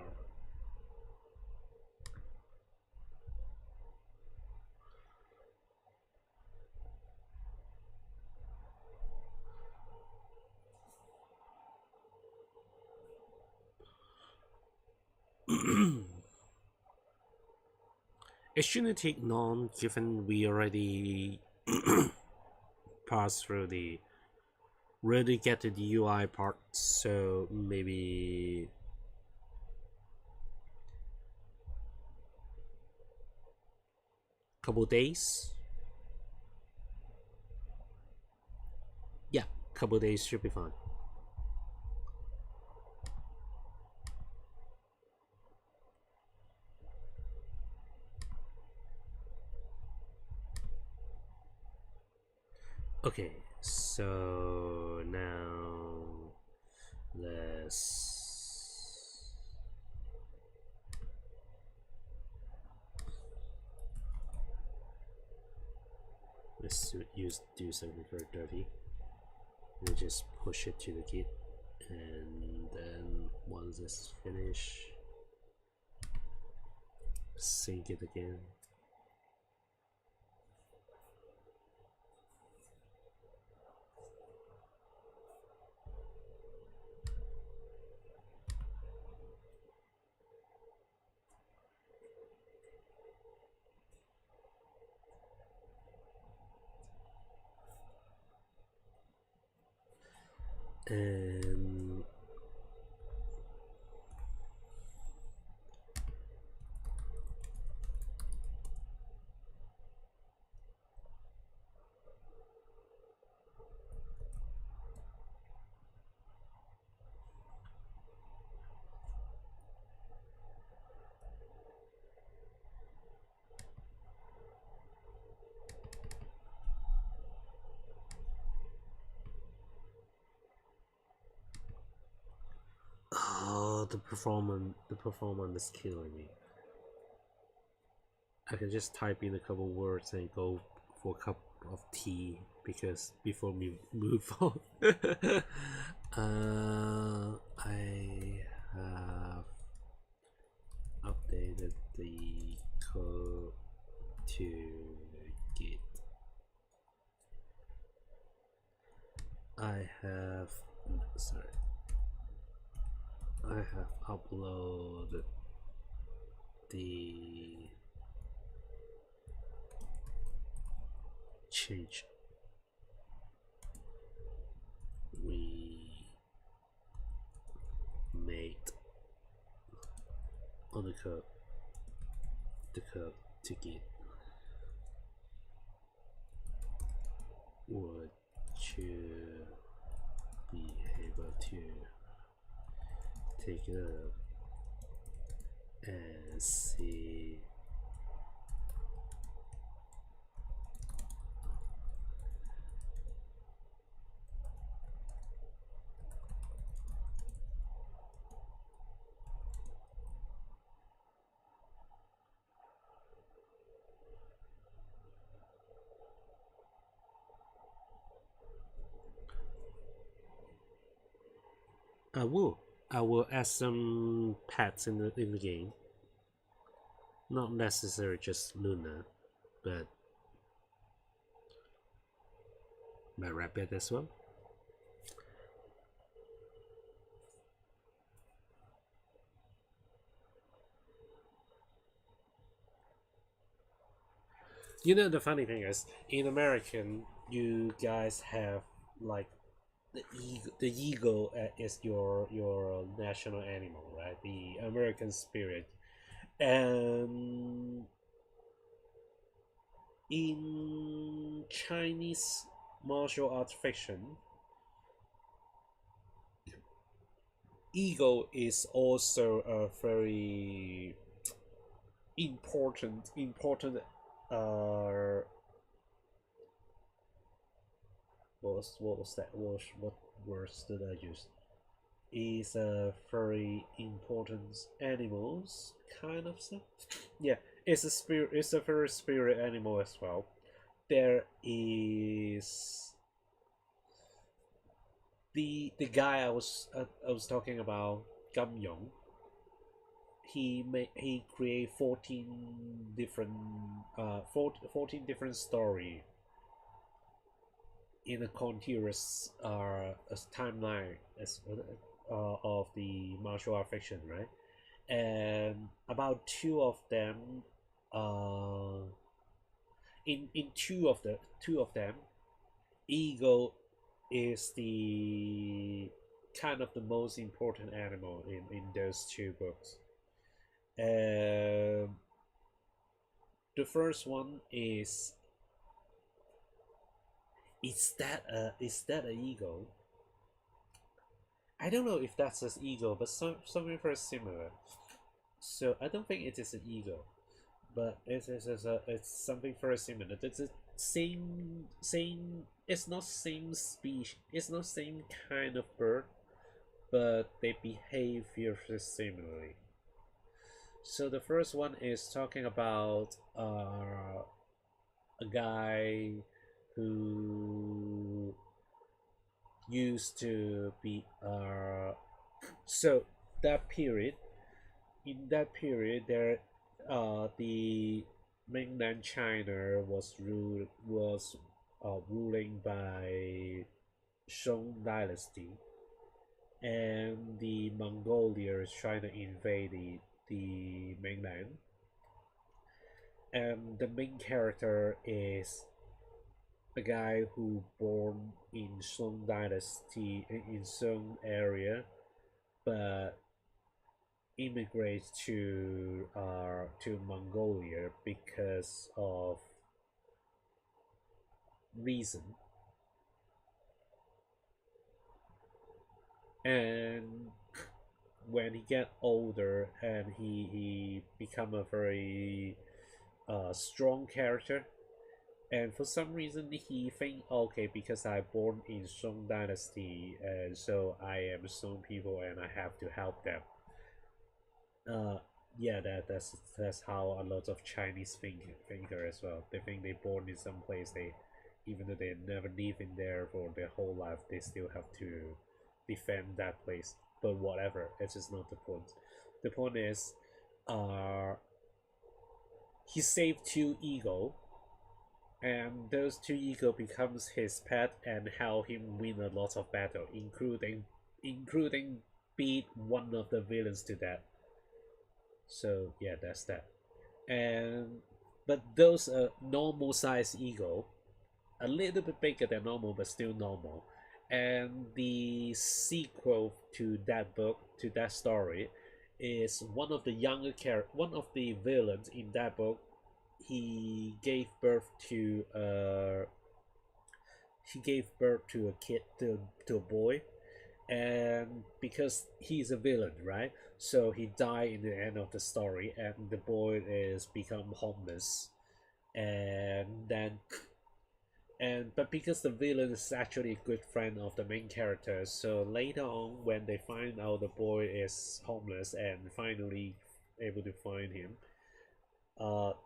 Speaker 1: It shouldn't take long given we already passed through the really get to the UI part, so maybe couple days. Yeah, couple days should be fine. Okay, so now let's do something very dirty. We just push it to the Git, and then once it's finished, sync it again. And oh, the performance is killing me. I can just type in a couple words and go for a cup of tea because before we move on. I have updated the code to Git. I have uploaded the change we made on the code to get would you be able to take a look and see I will. I will add some pets in the game. Not necessarily just Luna, but my rabbit as well. You know the funny thing is, in American, you guys have like the eagle is your national animal, right? The American spirit, and in Chinese martial arts fiction, eagle is also a very important uh what was that what words did I use? Is a very important animals kind of stuff. Yeah, it's a spirit. It's a very spirit animal as well. There is the guy I was talking about, Gam Yong. He create 14 different 14 different story in a continuous timeline as of the martial art fiction, right? And about two of them, uh, in two of them, eagle is the kind of the most important animal in those two books. Um, the first one is that a eagle? I don't know if that's an eagle, but something very similar. So I don't think it is an eagle, but it's something very similar. It's the same. It's not same species. It's not same kind of bird, but they behave very similarly. So the first one is talking about a guy who used to be so that period in that period there the mainland China was ruling by Song dynasty, and the Mongolia is trying to invade the mainland, and the main character is a guy who born in Song dynasty in Song area, but immigrates to Mongolia because of reason, and when he get older and he become a very strong character, and for some reason he think, okay, because I born in Song dynasty and so I am Song people and I have to help them. uh yeah, that's how a lot of Chinese thinker as well. They think they born in some place, they even though they never live in there for their whole life, they still have to defend that place. But whatever, it's just not the point. The point is, uh he saved two eagle, and those two eagle becomes his pet and help him win a lot of battle, including beat one of the villains to death. So yeah, that's that. And but those normal size eagle, a little bit bigger than normal but still normal. And the sequel to that book, to that story, is one of the villains in that book. He gave birth to a kid, to a boy, and because he's a villain, right? So he died in the end of the story, and the boy is become homeless, and then and but because the villain is actually a good friend of the main character, so later on when they find out the boy is homeless and finally able to find him,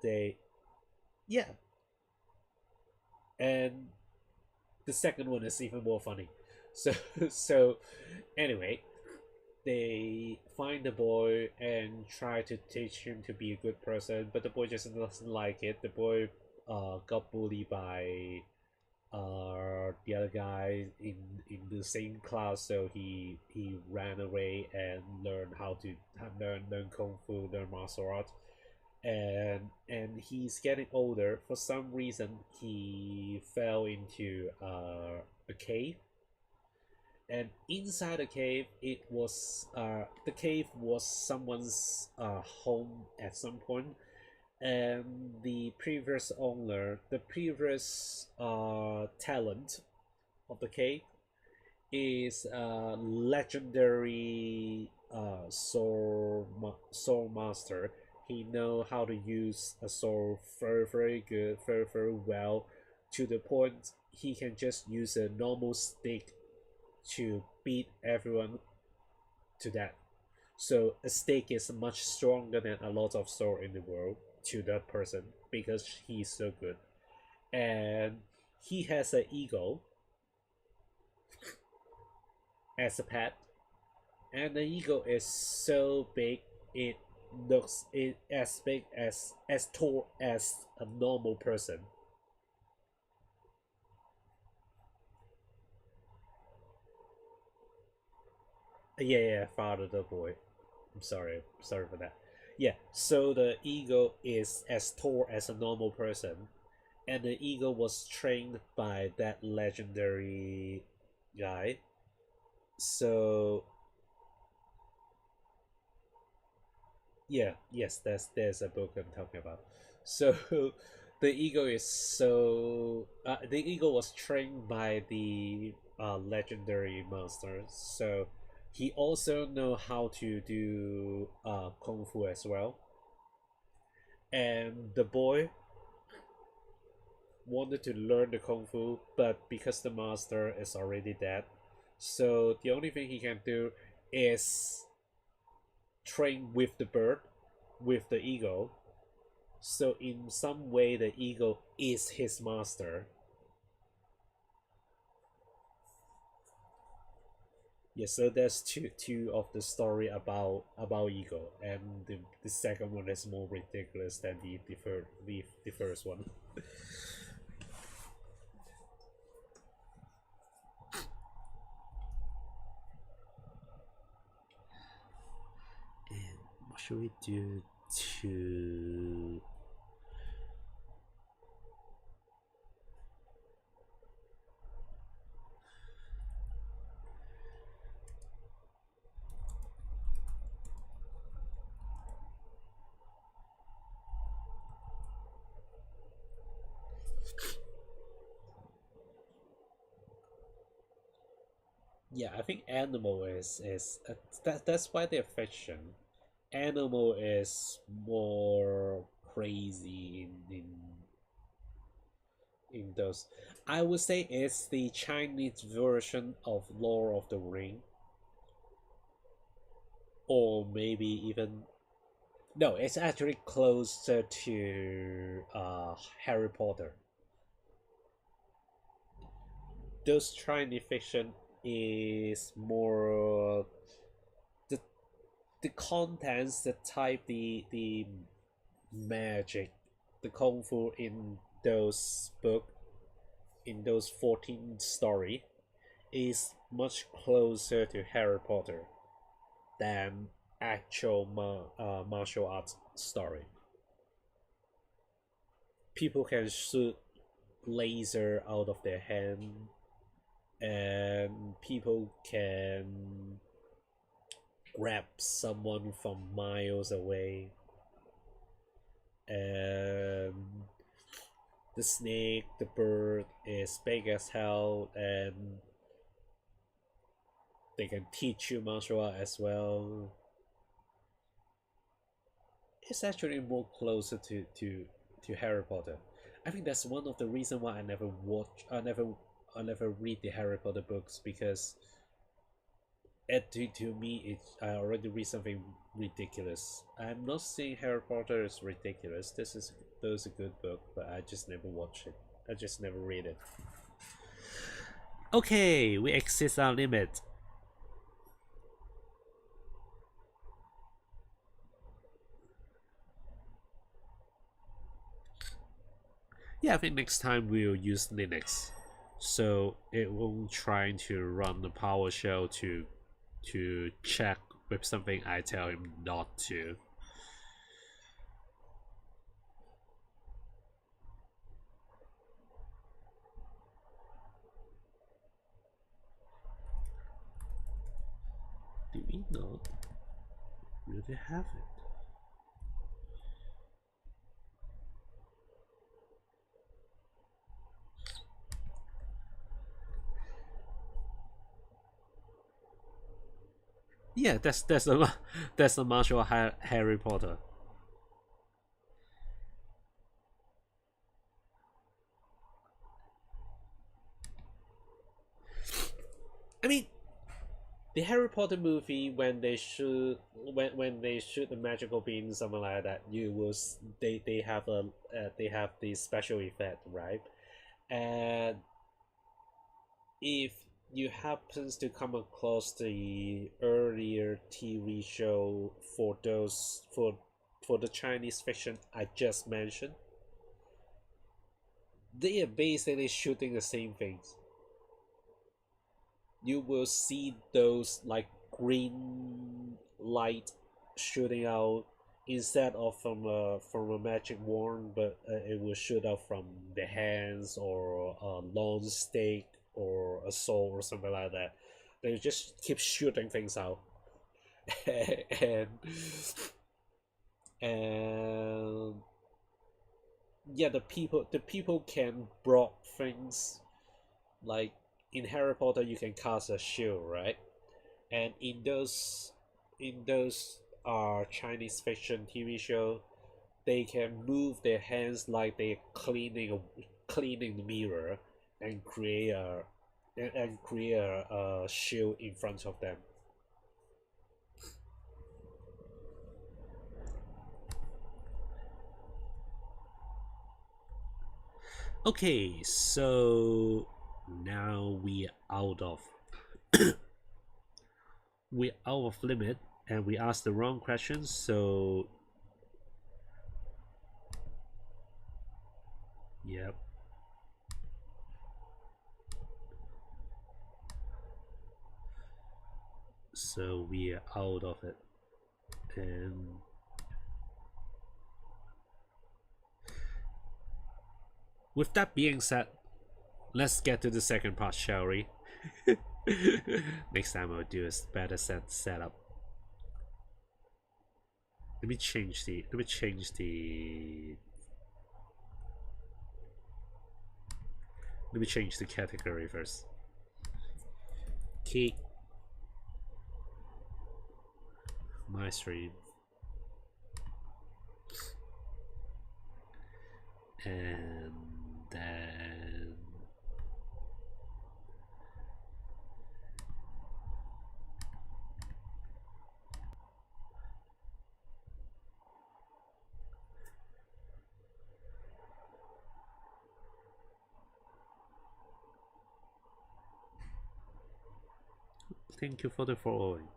Speaker 1: they yeah, and the second one is even more funny. So so anyway, they find the boy and try to teach him to be a good person, but the boy just doesn't like it. The boy got bullied by the other guy in the same class, so he ran away and learned how to learn kung fu, learn martial arts, and he's getting older. For some reason, he fell into a cave, and inside the cave, the cave was someone's home at some point, and the previous owner, the previous talent of the cave is a legendary sword master. He know how to use a sword very very good, very very well, to the point he can just use a normal stick to beat everyone to death. So a stick is much stronger than a lot of sword in the world to that person because he's so good. And he has an eagle as a pet, and the eagle is so big it looks it as big as tall as a normal person. Yeah, yeah, father the boy. I'm sorry for that. Yeah, so the eagle is as tall as a normal person, and the eagle was trained by that legendary guy. So yeah, yes, there's a book I'm talking about. So the eagle was trained by the legendary monster. So he also know how to do kung fu as well. And the boy wanted to learn the kung fu, but because the master is already dead, so the only thing he can do is train with the bird, with the eagle. So in some way, the eagle is his master. Yeah, so there's two of the story about eagle, and the second one is more ridiculous than the first one. And what should we do to yeah, I think animal is that's why they're fiction. Animal is more crazy in those. I would say it's the Chinese version of Lord of the Ring, or maybe even no, it's actually closer to Harry Potter. Those Chinese fiction is more the contents, the type, the magic, the kung fu in those book, in those 14 story, is much closer to Harry Potter than actual martial arts story. People can shoot laser out of their hand, and people can grab someone from miles away, and the snake, the bird is big as hell, and they can teach you martial art as well. It's actually more closer to Harry Potter. I think that's one of the reasons why I never read the Harry Potter books, because to me I already read something ridiculous. I'm not saying Harry Potter is ridiculous. This is a good book, but I just never watch it. I just never read it. Okay, we exceed our limit. Yeah, I think next time we'll use Linux, so it won't try to run the PowerShell to check with something I tell him not to. Do we not really have it? Yeah, that's the martial Harry Potter. I mean, the Harry Potter movie, when they shoot the magical bean, something like that, they have the special effect, right? And if you happens to come across the earlier TV show for the Chinese fiction I just mentioned, they are basically shooting the same things. You will see those like green light shooting out instead of from a magic wand, but it will shoot out from the hands or a long stick or a sword or something like that. They just keep shooting things out, and and yeah, the people can block things. Like in Harry Potter, you can cast a shield, right? And in those Chinese fiction TV show, they can move their hands like they're cleaning the mirror and create a shield in front of them. Okay, so now we out of limit, and we asked the wrong questions, so yep. So we are out of it. And with that being said, let's get to the second part, shall we? Next time I'll do a better setup. Let me change the category first. Key my stream, and then thank you for the following.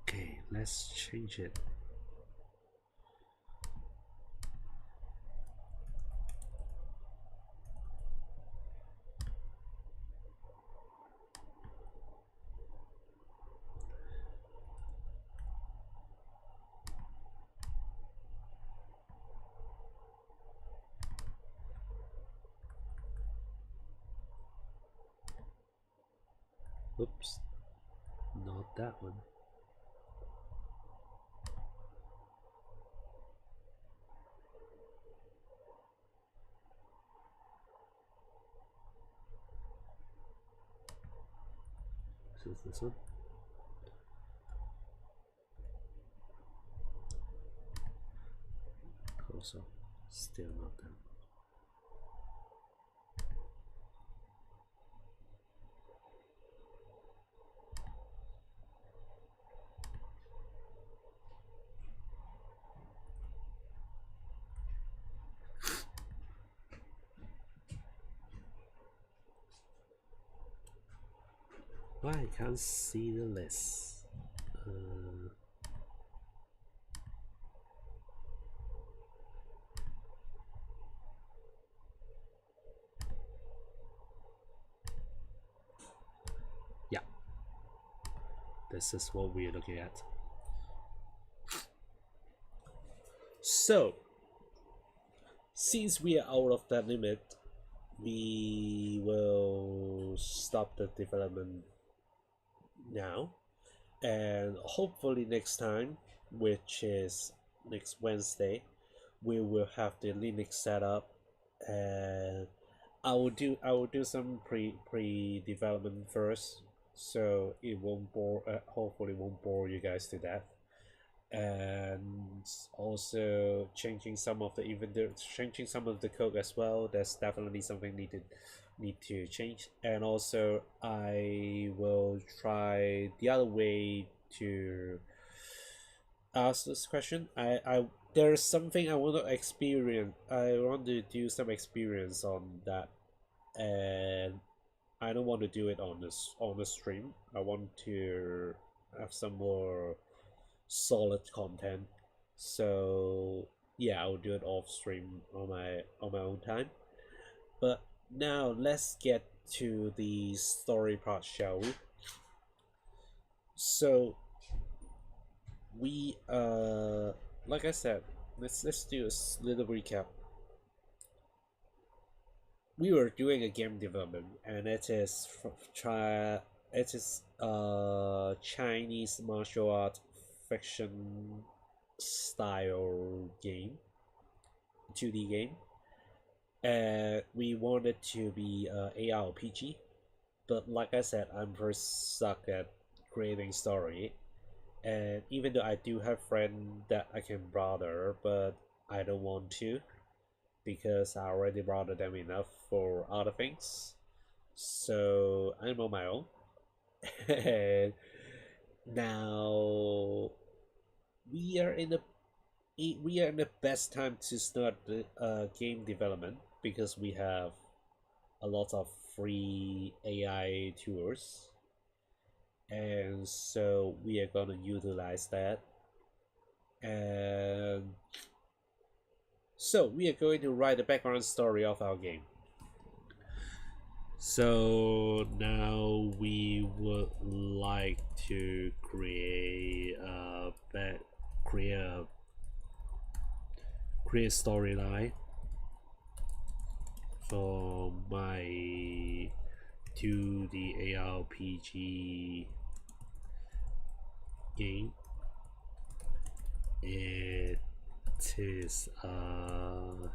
Speaker 1: Okay, let's change it. Oops, not that one. So it's this one. Also, still not that one. Why I can't see the list? Yeah, this is what we're looking at. So, since we are out of that limit, we will stop the development now, and hopefully next time, which is next Wednesday, we will have the Linux setup, and I will do some pre development first, so it won't bore hopefully won't bore you guys to death, and also changing some of the code as well. That's definitely something need to change, and also I will try the other way to ask this question. I There's something I want to experience. I want to do some experience on that, and I don't want to do it on the stream. I want to have some more solid content. So yeah, I'll do it off stream on my own time. But now let's get to the story part, shall we? So we like I said, let's do a little recap. We were doing a game development, and it is a Chinese martial art fiction style game, 2D game, and we wanted to be a ARPG. But like I said, I'm very suck at creating story, and even though I do have friends that I can bother, but I don't want to, because I already bother them enough for other things. So I'm on my own. And now we are in the we are in the best time to start the game development, because we have a lot of free AI tools, and so we are gonna utilize that. And so we are going to write the background story of our game. So now we would like to create a storyline for my 2D ARPG game. It is a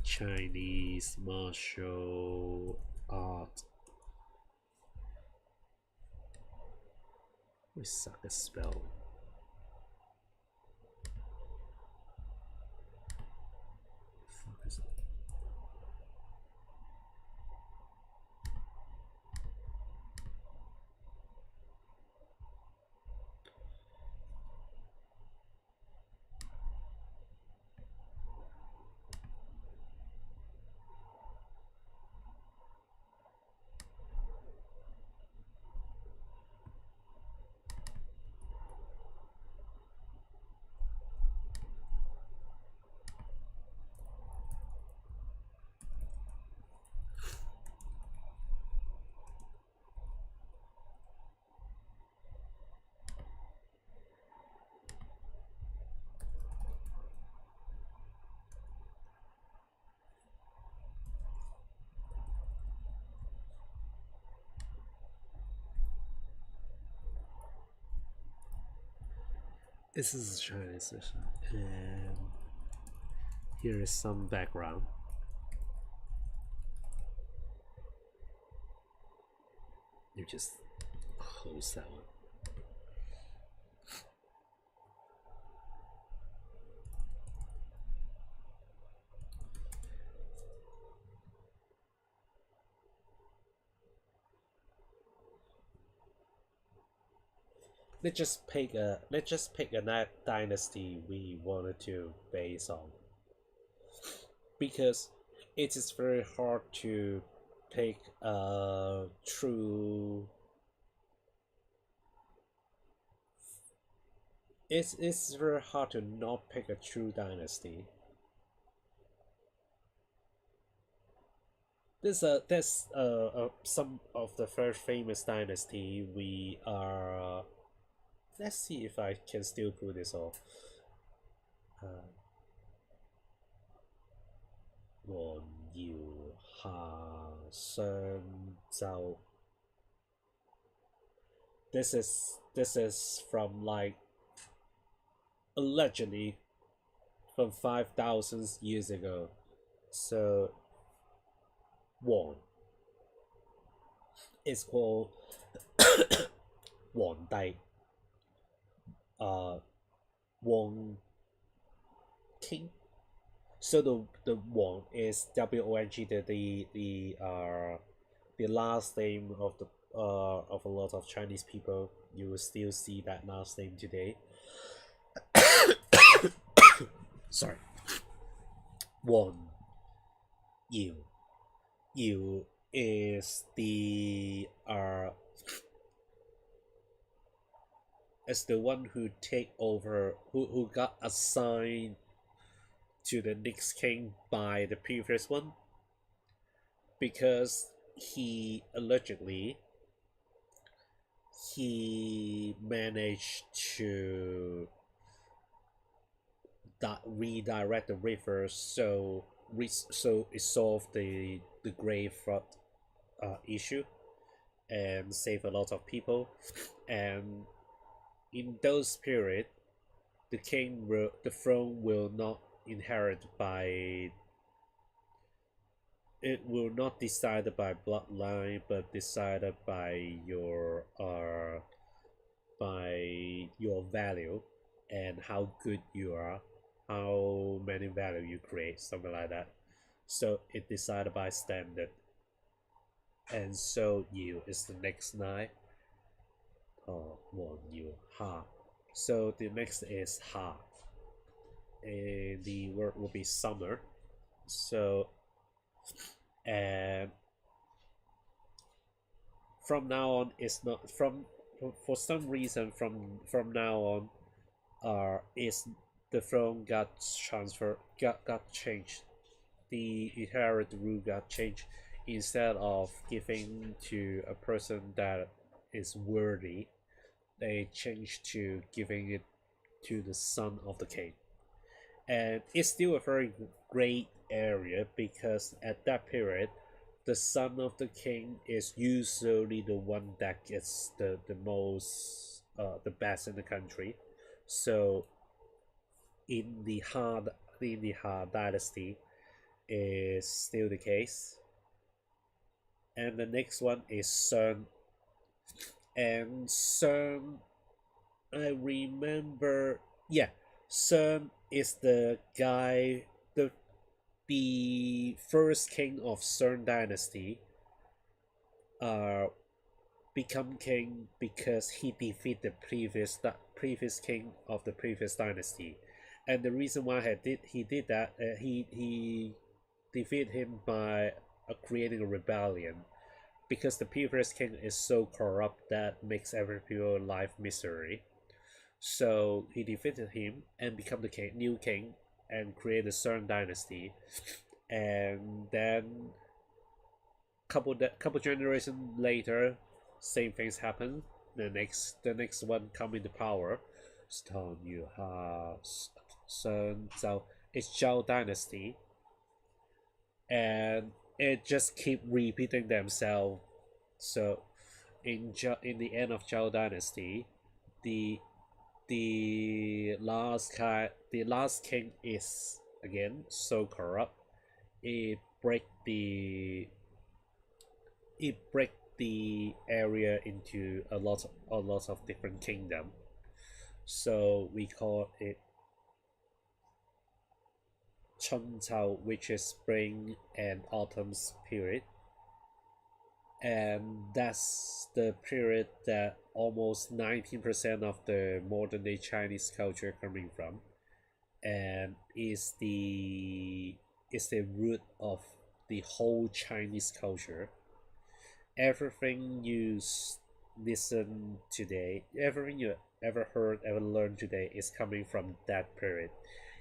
Speaker 1: Chinese martial art. We suck at spell. Fuck is it? This is a Chinese session, and here is some background. You just close that one. Let's just pick a dynasty we wanted to base on, because it is very hard to pick a true. It's very hard to not pick a true dynasty. There's some of the first famous dynasty we are. Let's see if I can still pull this off. Uh, 王耀下商周. This is from like allegedly from 5,000 years ago. So Wang is called 皇帝. Wang King. So the Wang is Wong, the last name of a lot of Chinese people. You will still see that last name today. Sorry. Wang Yu. Yu is the one who take over, who got assigned to the next king by the previous one, because he managed to redirect the river, so it solved the grave flood issue and save a lot of people. And in those period, the throne will not inherit by it will not decided by bloodline, but decided by your value and how good you are, how many value you create, something like that. So it decided by standard. And so you is the next nine. Oh, one you ha. So the next is ha. And the word will be summer. So, and from now on, it's not from for some reason from now on, is the throne got transferred, got changed. The inherit rule got changed. Instead of giving to a person that is worthy, they changed to giving it to the son of the king. And it's still a very great area, because at that period, the son of the king is usually the one that gets the most the best in the country. So in the Ha dynasty is still the case. And the next one is Sun. And Sun, I remember, yeah, Sun is the guy, the first king of Sun dynasty become king because he defeated the previous king of the previous dynasty. And the reason why he did that, he defeated him by creating a rebellion, because the previous king is so corrupt that makes every people life misery. So he defeated him and become the new king, and create the Song dynasty. And then couple generations later, same things happen. The next one come into power. Stone you have Sun Zhao. It's Zhao dynasty, and it just keep repeating themselves. So in the end of Zhao dynasty, the the last king is again so corrupt. It break the it break the area into a lot of different kingdom. So we call it Chun Chao, which is spring and autumn's period, and that's the period that almost 19% of the modern day Chinese culture coming from, and is the root of the whole Chinese culture. Everything listen today, everything you ever heard, ever learned today is coming from that period.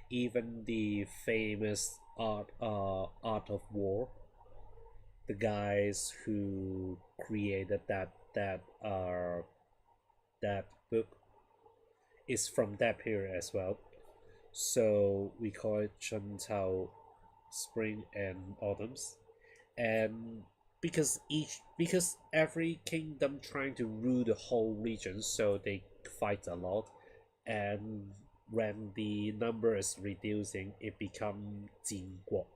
Speaker 1: Even the famous art of war, the guys who created that book is from that period as well. So we call it Chun Chao, spring and autumns, and because every kingdom trying to rule the whole region, so they fight a lot, and when the number is reducing, it become 晋国,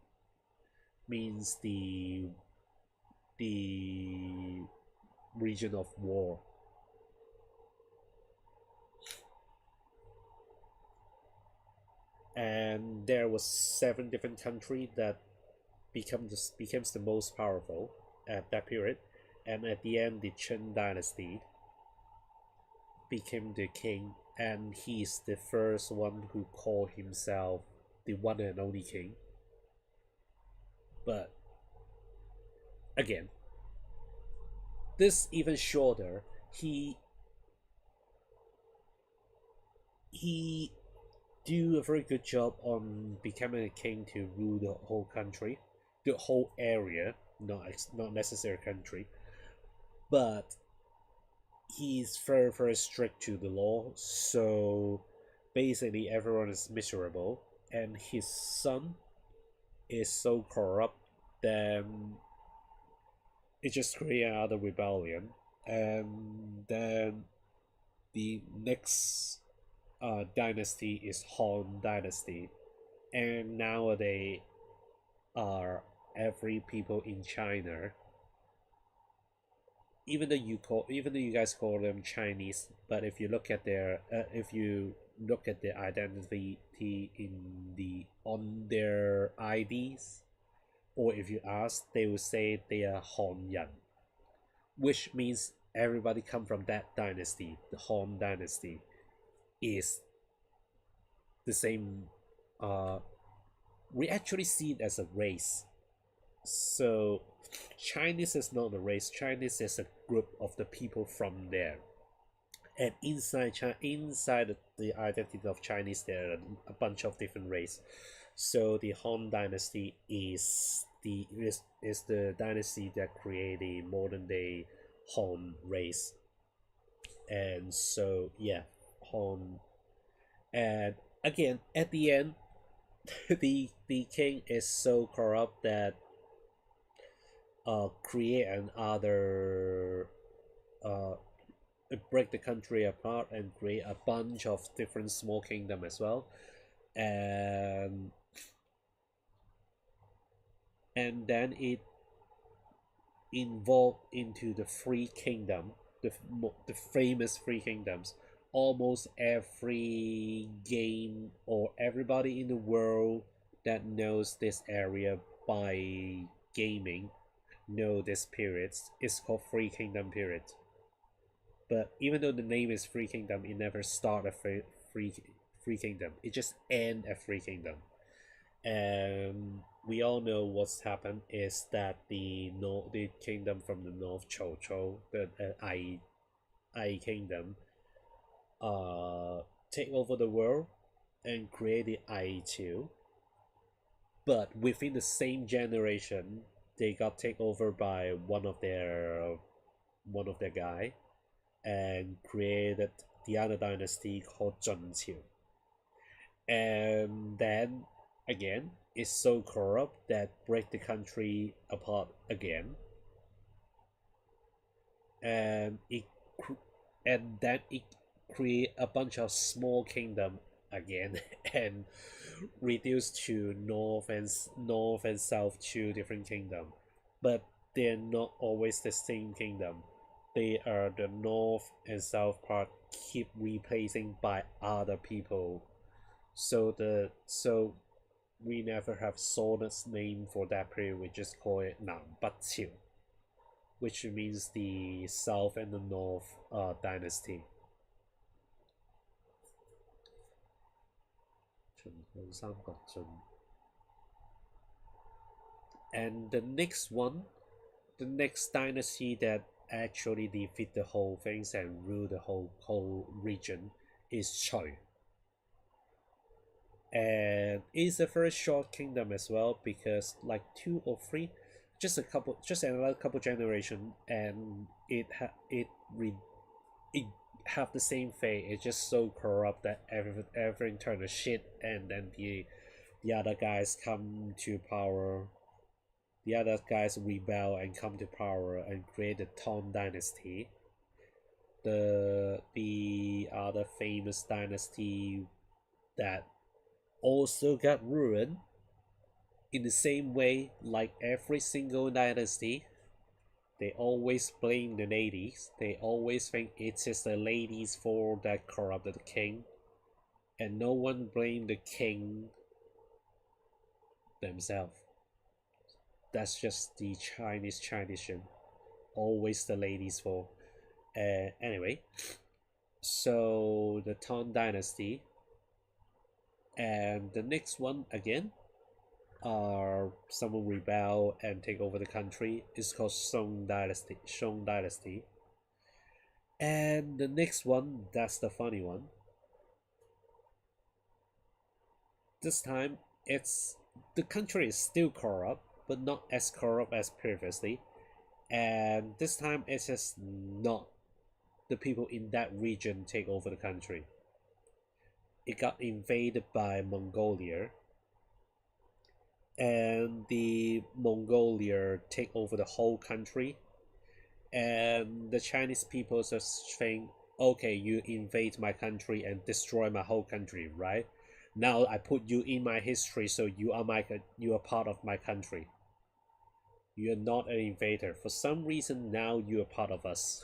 Speaker 1: means the region of war. And there was 7 different countries that becomes the most powerful at that period, and at the end the Chen dynasty became the king, and he's the first one who called himself the one and only king. But again, this even shorter. He do a very good job on becoming a king to rule the whole country, the whole area, not necessarily country, but he's very strict to the law. So basically, everyone is miserable, and his son is so corrupt. Then it just creates another rebellion, and then the next dynasty is Han dynasty, and nowadays are every people in China, even though you guys call them Chinese, but if you look at their identity in the on their IDs, or if you ask, they will say they are Han, which means everybody come from that dynasty. The Han dynasty is the same. We actually see it as a race. So Chinese is not a race. Chinese is a group of the people from there. And inside the identity of Chinese, there are a bunch of different race. So the Han dynasty is the dynasty that created the modern day Han race. And so yeah, Han. And again, at the end, the king is so corrupt that create another break the country apart and create a bunch of different small kingdom as well, and then it involved into the three kingdom, the famous three kingdoms. Almost every game or everybody in the world that knows this area by gaming know this period. It's called Free Kingdom period. But even though the name is Free Kingdom, it never start a free kingdom. It just end a free kingdom. And we all know what's happened is that the kingdom from the north, Chou, the Ai kingdom, take over the world and create the Ai Chu. But within the same generation, they got taken over by one of their guy, and created the other dynasty called Zhenqiu. And then again, it's so corrupt that break the country apart again, and it and then it create a bunch of small kingdom again and reduce to north and south two different kingdom, but they're not always the same kingdom. They are the north and south part keep replacing by other people. So we never have Solomon's name for that period. We just call it Nam Batiu, which means the south and the north dynasty. And the next dynasty that actually defeat the whole things and rule the whole region is Choi. And it's a very short kingdom as well because like two or three, just another couple generation, and it have the same fate. It's just so corrupt that everything turned to shit, and then the other guys come to power. The other guys rebel and come to power and create the Tang Dynasty. The other famous dynasty that also got ruined in the same way like every single dynasty. They always blame the ladies. They always think it is the ladies' fault that corrupted the king, and no one blamed the king themselves. That's just the Chinese tradition. Always the ladies' fault. Anyway, so the Tang Dynasty, and the next one again are someone rebel and take over the country. It's called Song Dynasty. Song Dynasty. And the next one, that's the funny one. This time, it's the country is still corrupt, but not as corrupt as previously. And this time, it's just not the people in that region take over the country. It got invaded by Mongolia, and the Mongolia take over the whole country, and the Chinese people just think, okay, you invade my country and destroy my whole country, right? Now I put you in my history, so you are part of my country. You are not an invader. For some reason, now you are part of us.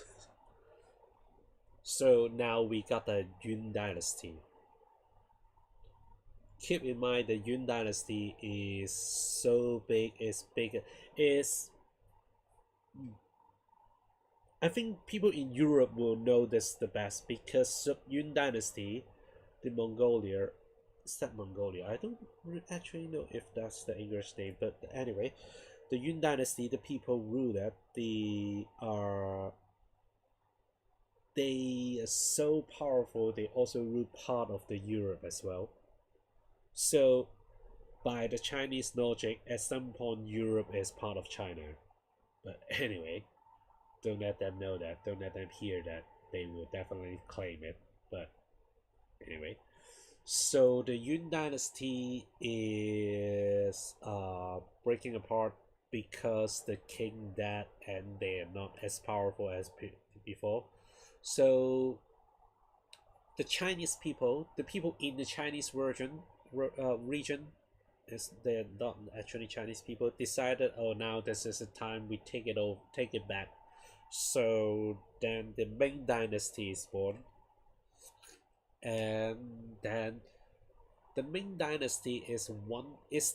Speaker 1: So now we got the Yun Dynasty. Keep in mind the Yun Dynasty is so big, it's big, is I think people in Europe will know this the best because Yun Dynasty, the Mongolia, is that Mongolia? I don't actually know if that's the English name, but anyway, the Yun Dynasty, the people rule that they are so powerful. They also rule part of the Europe as well. So, by the Chinese logic, at some point Europe is part of China. But anyway, don't let them know that. Don't let them hear that. They will definitely claim it. But anyway, so the Yun Dynasty is breaking apart because the king died and they are not as powerful as before. So the Chinese people, the people in the Chinese region, is they're not actually Chinese people, decided, oh, now this is the time we take it back. So then the Ming Dynasty is born, and then the Ming Dynasty is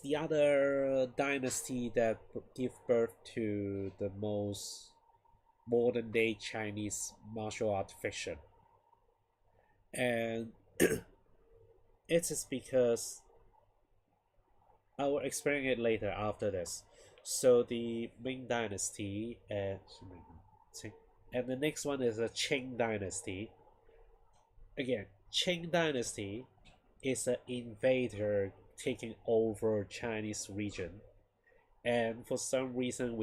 Speaker 1: the other dynasty that give birth to the most modern day Chinese martial art fiction, and it is because I will explain it later after this. So the Ming Dynasty and the next one is the Qing Dynasty. Again, Qing Dynasty is an invader taking over Chinese region, and for some reason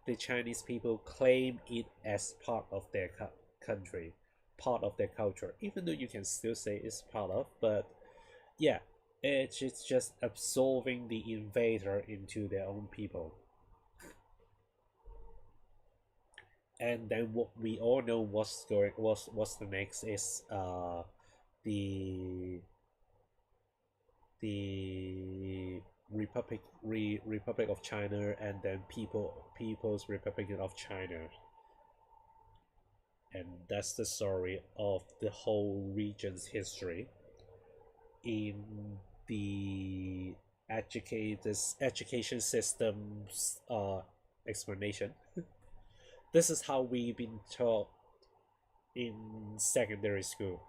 Speaker 1: the Chinese people claim it as part of their country, part of their culture, even though you can still say it's part of, but yeah, it's just absorbing the invader into their own people. And then what we all know what's the next is the the Republic of China, and then People's Republic of China, and that's the story of the whole region's history in the education system's explanation. This is how we've been taught in secondary school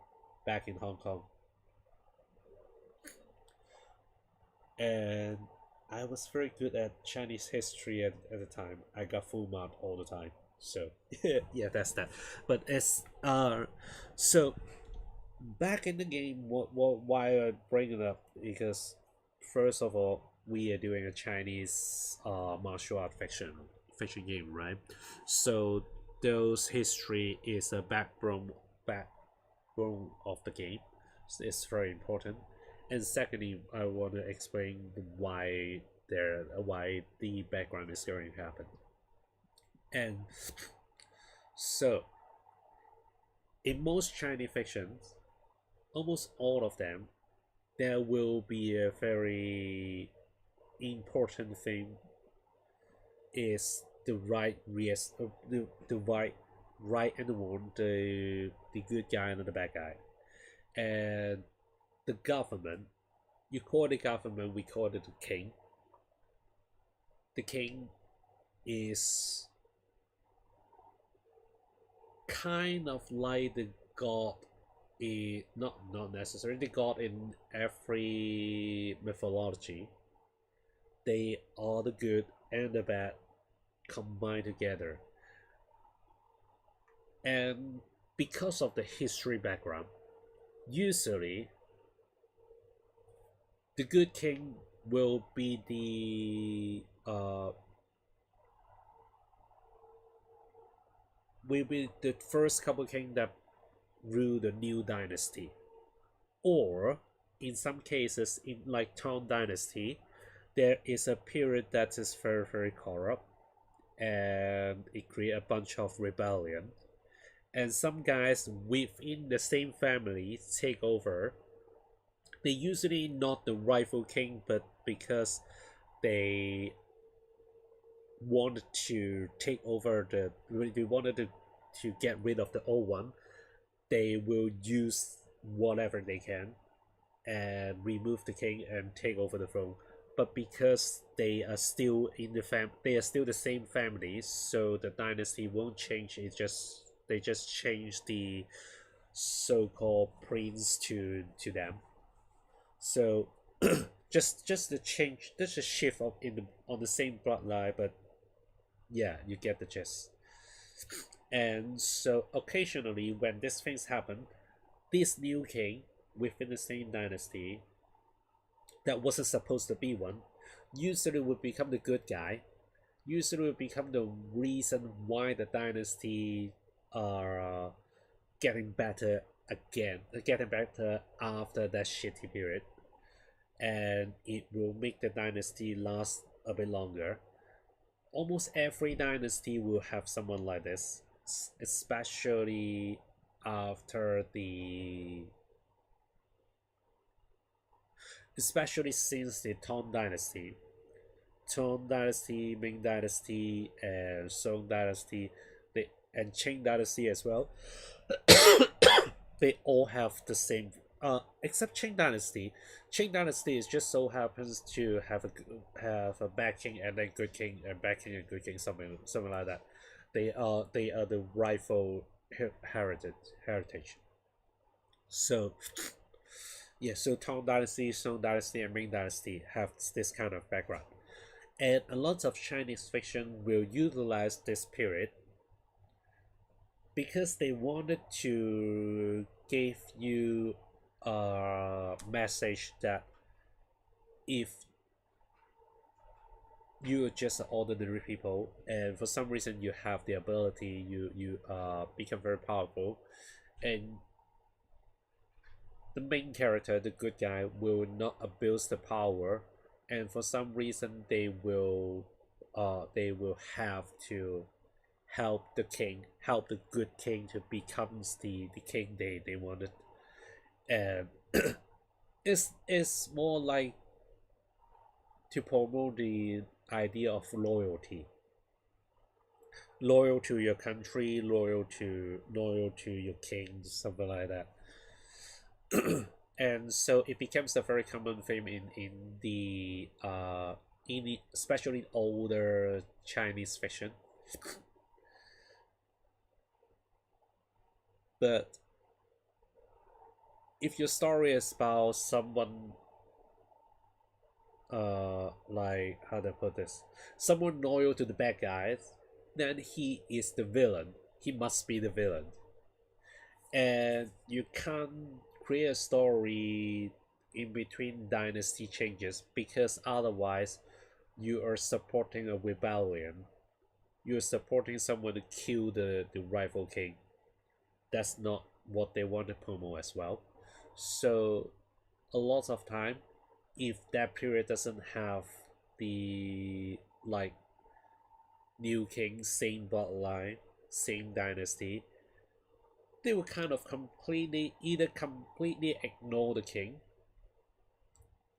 Speaker 1: back in Hong Kong, and I was very good at Chinese history at the time. I got full mark all the time. So yeah, that's that. But it's so back in the game, why I bring it up, because first of all, we are doing a Chinese martial art fiction game, right? So those history is a backbone of the game. So it's very important. And secondly, I want to explain why the background is going to happen. And so in most Chinese fictions, almost all of them, there will be a very important thing is the right and the wrong, the good guy and the bad guy, and the government. You call the government, we call it the king. The king is kind of like the god, not necessarily the god in every mythology. They are the good and the bad combined together, and because of the history background, usually the good king will be the first couple king that rule the new dynasty, or in some cases, in like Tang Dynasty, there is a period that is very corrupt, and it create a bunch of rebellion, and some guys within the same family take over. They usually not the rightful king, but because they wanted to take over they wanted to get rid of the old one, they will use whatever they can and remove the king and take over the throne. But because they are still they are still the same family, so the dynasty won't change. They just change the so-called prince to them. So just the change, just a shift of in the on the same bloodline, but yeah, you get the gist. And so occasionally, when these things happen, this new king within the same dynasty that wasn't supposed to be one usually would become the good guy. Usually would become the reason why the dynasty are getting better again, getting better after that shitty period, and it will make the dynasty last a bit longer. Almost every dynasty will have someone like this, especially after the especially since the Tang Dynasty, Ming Dynasty, and Song Dynasty, and Qing Dynasty as well. They all have the same, except Qing Dynasty. Qing Dynasty is just so happens to have a bad king and then good king, and bad king and good king, something like that. They are the rightful heritage. So yeah, so Tang Dynasty, Song Dynasty, and Ming Dynasty have this kind of background, and a lot of Chinese fiction will utilize this period because they wanted to give you a message that if you are just ordinary people and for some reason you have the ability, you become very powerful, and the main character, the good guy, will not abuse the power, and for some reason they will have to help the good king to becomes the king they wanted. And it's more like to promote the idea of loyalty, loyal to your country, loyal to your king, something like that. And so it becomes a very common theme in the especially older Chinese fiction. But if your story is about someone, like how to put this, someone loyal to the bad guys, then he is the villain. He must be the villain. And you can't create a story in between dynasty changes, because otherwise you are supporting a rebellion. You're supporting someone to kill the rival king. That's not what they want to promote as well. So a lot of time, if that period doesn't have the like new king, same bloodline, same dynasty, they will kind of completely ignore the king,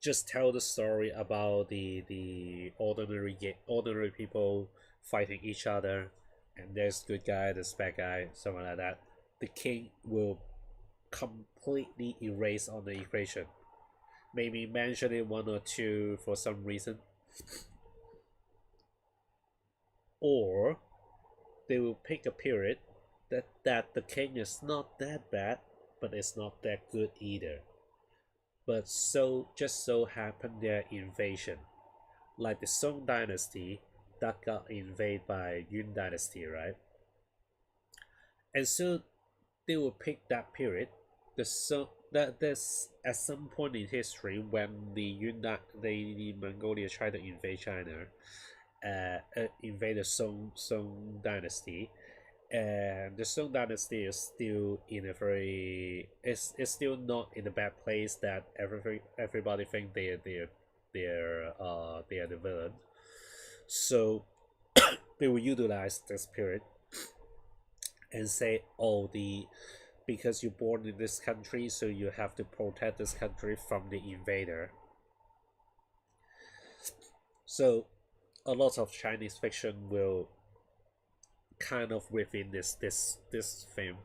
Speaker 1: just tell the story about the ordinary people fighting each other, and there's good guy, there's bad guy, something like that. The king will completely erase on the equation. Maybe mention it one or two for some reason, or they will pick a period that the king is not that bad, but it's not that good either. But so just so happened their invasion, like the Song Dynasty that got invaded by Yun Dynasty, right? And so they will pick that period. The so that there's at some point in history when the Mongolia tried to invade China, invade the Song Dynasty, and the Song Dynasty is still in a very is still not in a bad place that everybody think they are the villain. So they will utilize this period and say, oh, the because you're born in this country, so you have to protect this country from the invader. So a lot of Chinese fiction will kind of within this theme.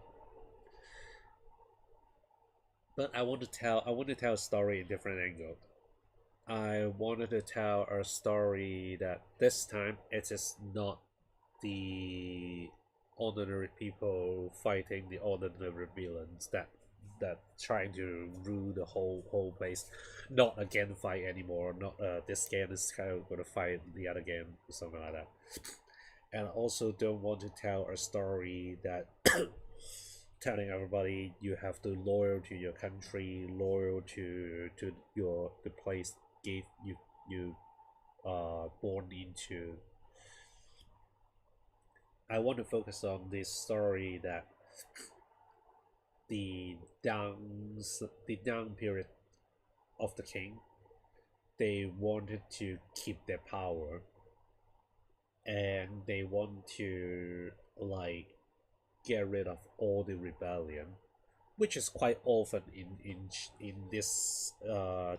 Speaker 1: But I want to tell a story in different angle. I wanted to tell a story that this time it is not the ordinary people fighting the ordinary villains that trying to rule the whole place. Not a gang fight anymore. Not this gang is kind of gonna fight the other gang or something like that. And I also don't want to tell a story that telling everybody you have to loyal to your country, loyal to your the place gave you born into. I want to focus on this story that the the down period of the king, they wanted to keep their power, and they want to like get rid of all the rebellion, which is quite often in this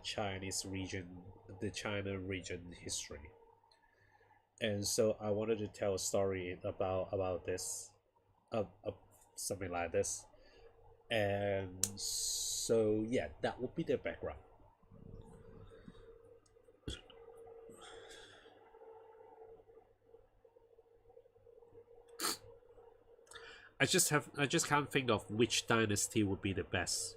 Speaker 1: Chinese region, the China region history. And so I wanted to tell a story about this, uh, something like this. And so yeah, that would be the background. I just can't think of which dynasty would be the best.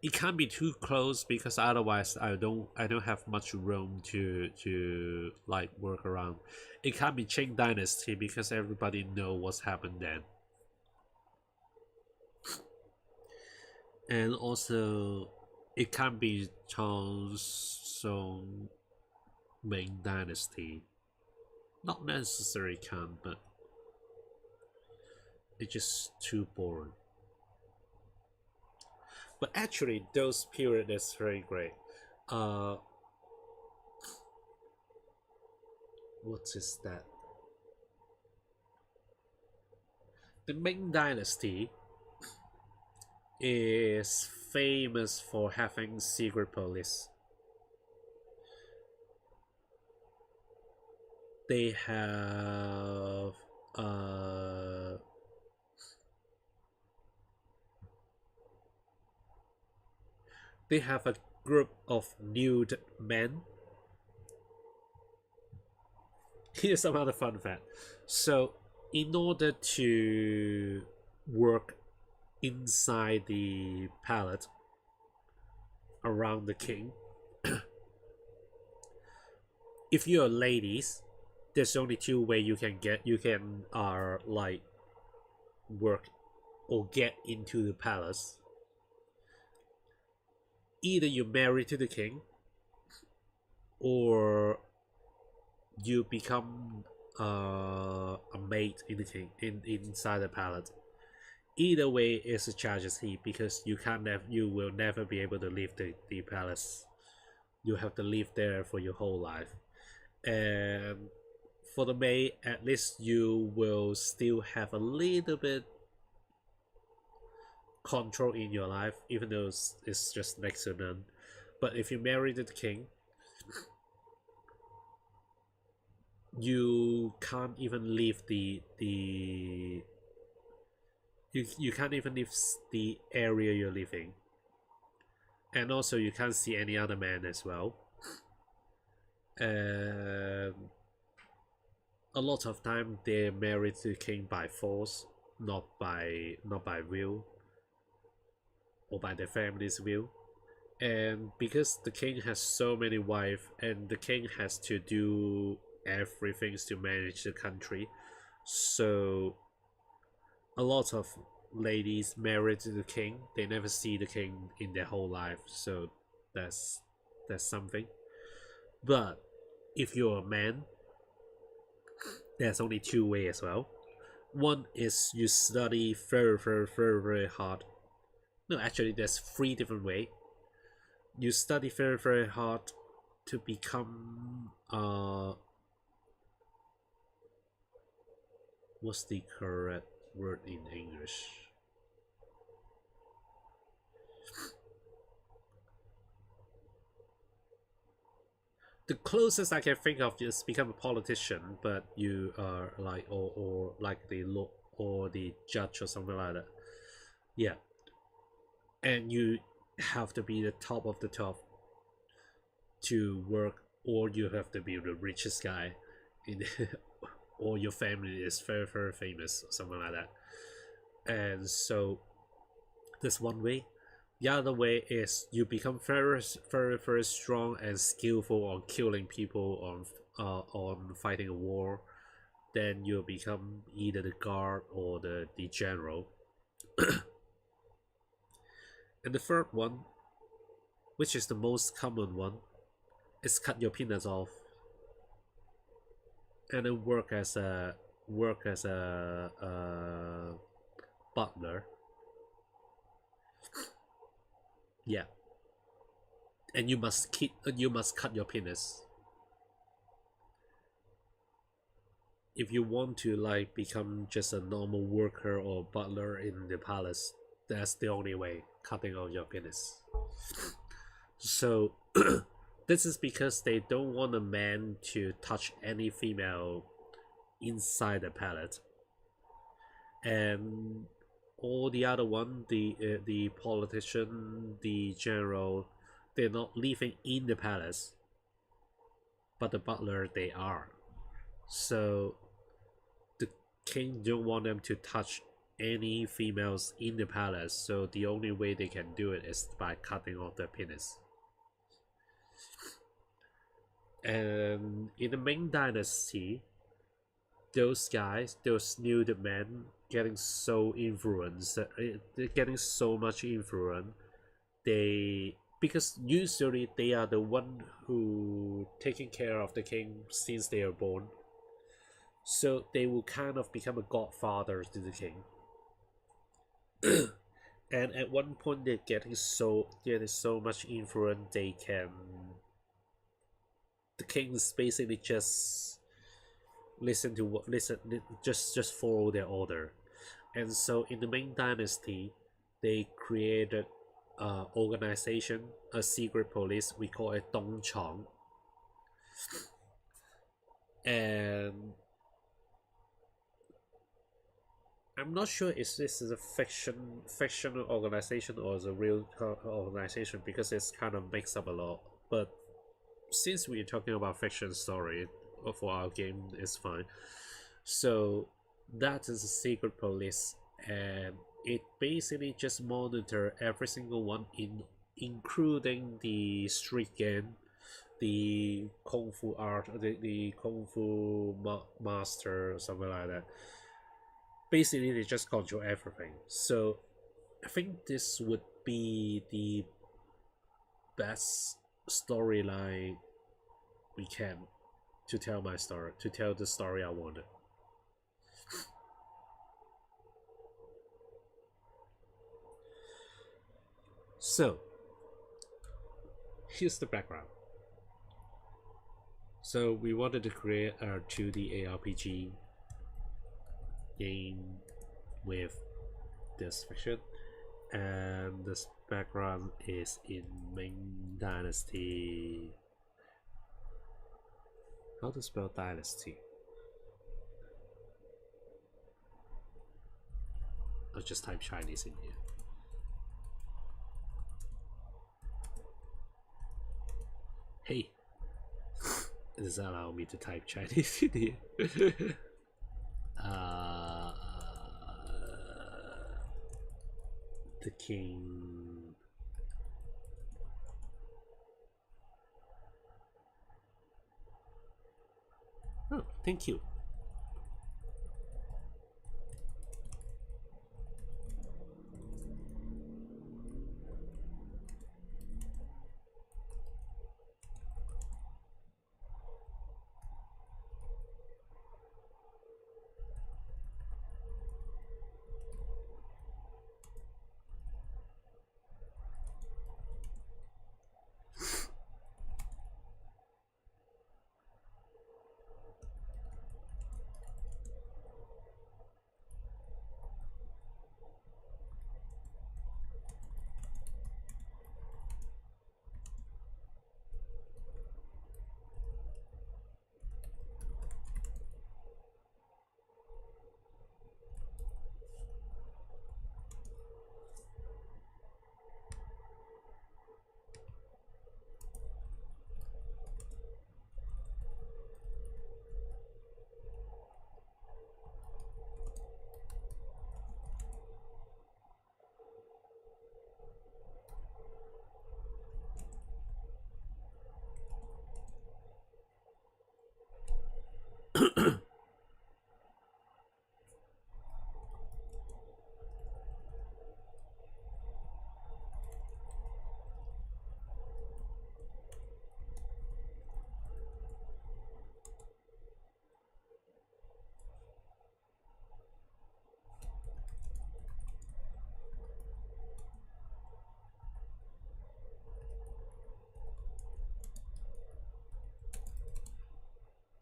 Speaker 1: It can't be too close because otherwise I don't have much room to like work around. It can't be Qing dynasty because everybody know what's happened then. And also it can't be Chang Song Ming dynasty. Not necessarily can, but it's just too boring. But actually, those period is very great. Uh, what is that? The Ming Dynasty is famous for having secret police. They have uh, they have a group of nude men. Here's some other fun fact. So, in order to work inside the palace around the king, if you're ladies, there's only two way you can like work or get into the palace. Either you marry to the king, or you become a maid in the king inside the palace. Either way is a tragedy because you will never be able to leave the palace. You have to live there for your whole life. And for the maid, at least you will still have a little bit control in your life, even though it's just next to none. But if you marry the king, you can't even leave you can't even leave the area you're living, and also you can't see any other man as well. And a lot of time they're married to the king by force, not by will or by their family's will. And because the king has so many wives and the king has to do everything to manage the country, so a lot of ladies married to the king, they never see the king in their whole life. So that's something. But if you're a man, there's only two ways as well. One is you study very, very, very, very hard. No, actually, there's three different ways. You study very, very hard to become what's the correct word in English? The closest I can think of is become a politician, but you are like or like the law or the judge or something like that. Yeah, and you have to be the top of the top to work, or you have to be the richest guy in or your family is very, very famous or something like that. And so that's one way. The other way is you become very, very, very strong and skillful on killing people, on fighting a war. Then you become either the guard or the general. And the third one, which is the most common one, is cut your penis off and then work as a butler. Yeah, and you must cut your penis if you want to like become just a normal worker or butler in the palace. That's the only way, cutting off your penis. So this is because they don't want a man to touch any female inside the palace. And all the other one, the politician, the general, they're not living in the palace, but the butler they are. So the king don't want them to touch any females in the palace, so the only way they can do it is by cutting off their penis. And in the Ming Dynasty, those guys, those nude men, getting so influenced, they're getting so much influence. They because usually they are the one who taking care of the king since they are born, so they will kind of become a godfather to the king. And at one point they're getting so much influence they can. The king is basically just listen to what listen just follow their order. And so in the Ming Dynasty, they created a organization, a secret police. We call it Dong Chong, and I'm not sure if this is a fictional organization or is a real organization because it's kind of mixed up a lot. But since we're talking about fiction story for our game, it's fine. So that is a secret police, and it basically just monitor every single one including the street game, the kung fu art, the kung fu master, something like that. Basically, they just control everything. So I think this would be the best storyline we can to tell my story, to tell the story I wanted. So here's the background. So we wanted to create a 2D ARPG game with this fiction, and this background is in Ming Dynasty. How to spell dynasty? I'll just type Chinese in here. Hey, does that allow me to type Chinese in here? uh, the king. Oh, thank you.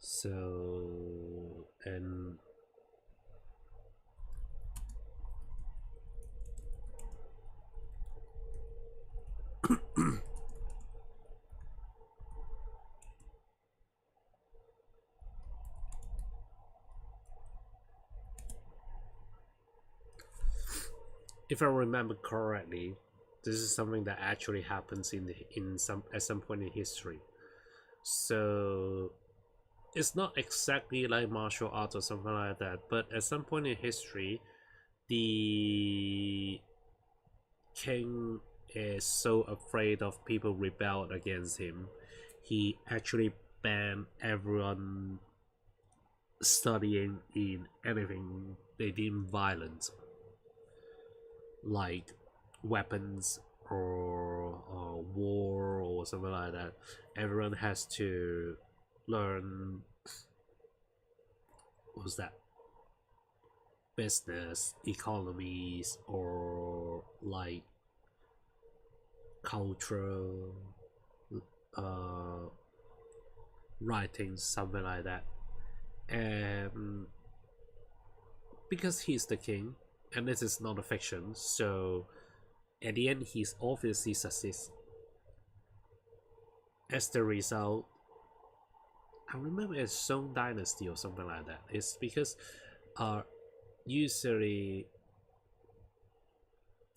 Speaker 1: So, and if I remember correctly, this is something that actually happens in some at some point in history. So it's not exactly like martial arts or something like that, but at some point in history, the king is so afraid of people rebelled against him, he actually banned everyone studying in anything they deem violent, like weapons or war or something like that. Everyone has to learn, what was that, business, economies, or like cultural uh, writing, something like that. And because he's the king, and this is not a fiction. So at the end, he's obviously succeeds. As the result, I remember it's Song Dynasty or something like that. It's because uh usually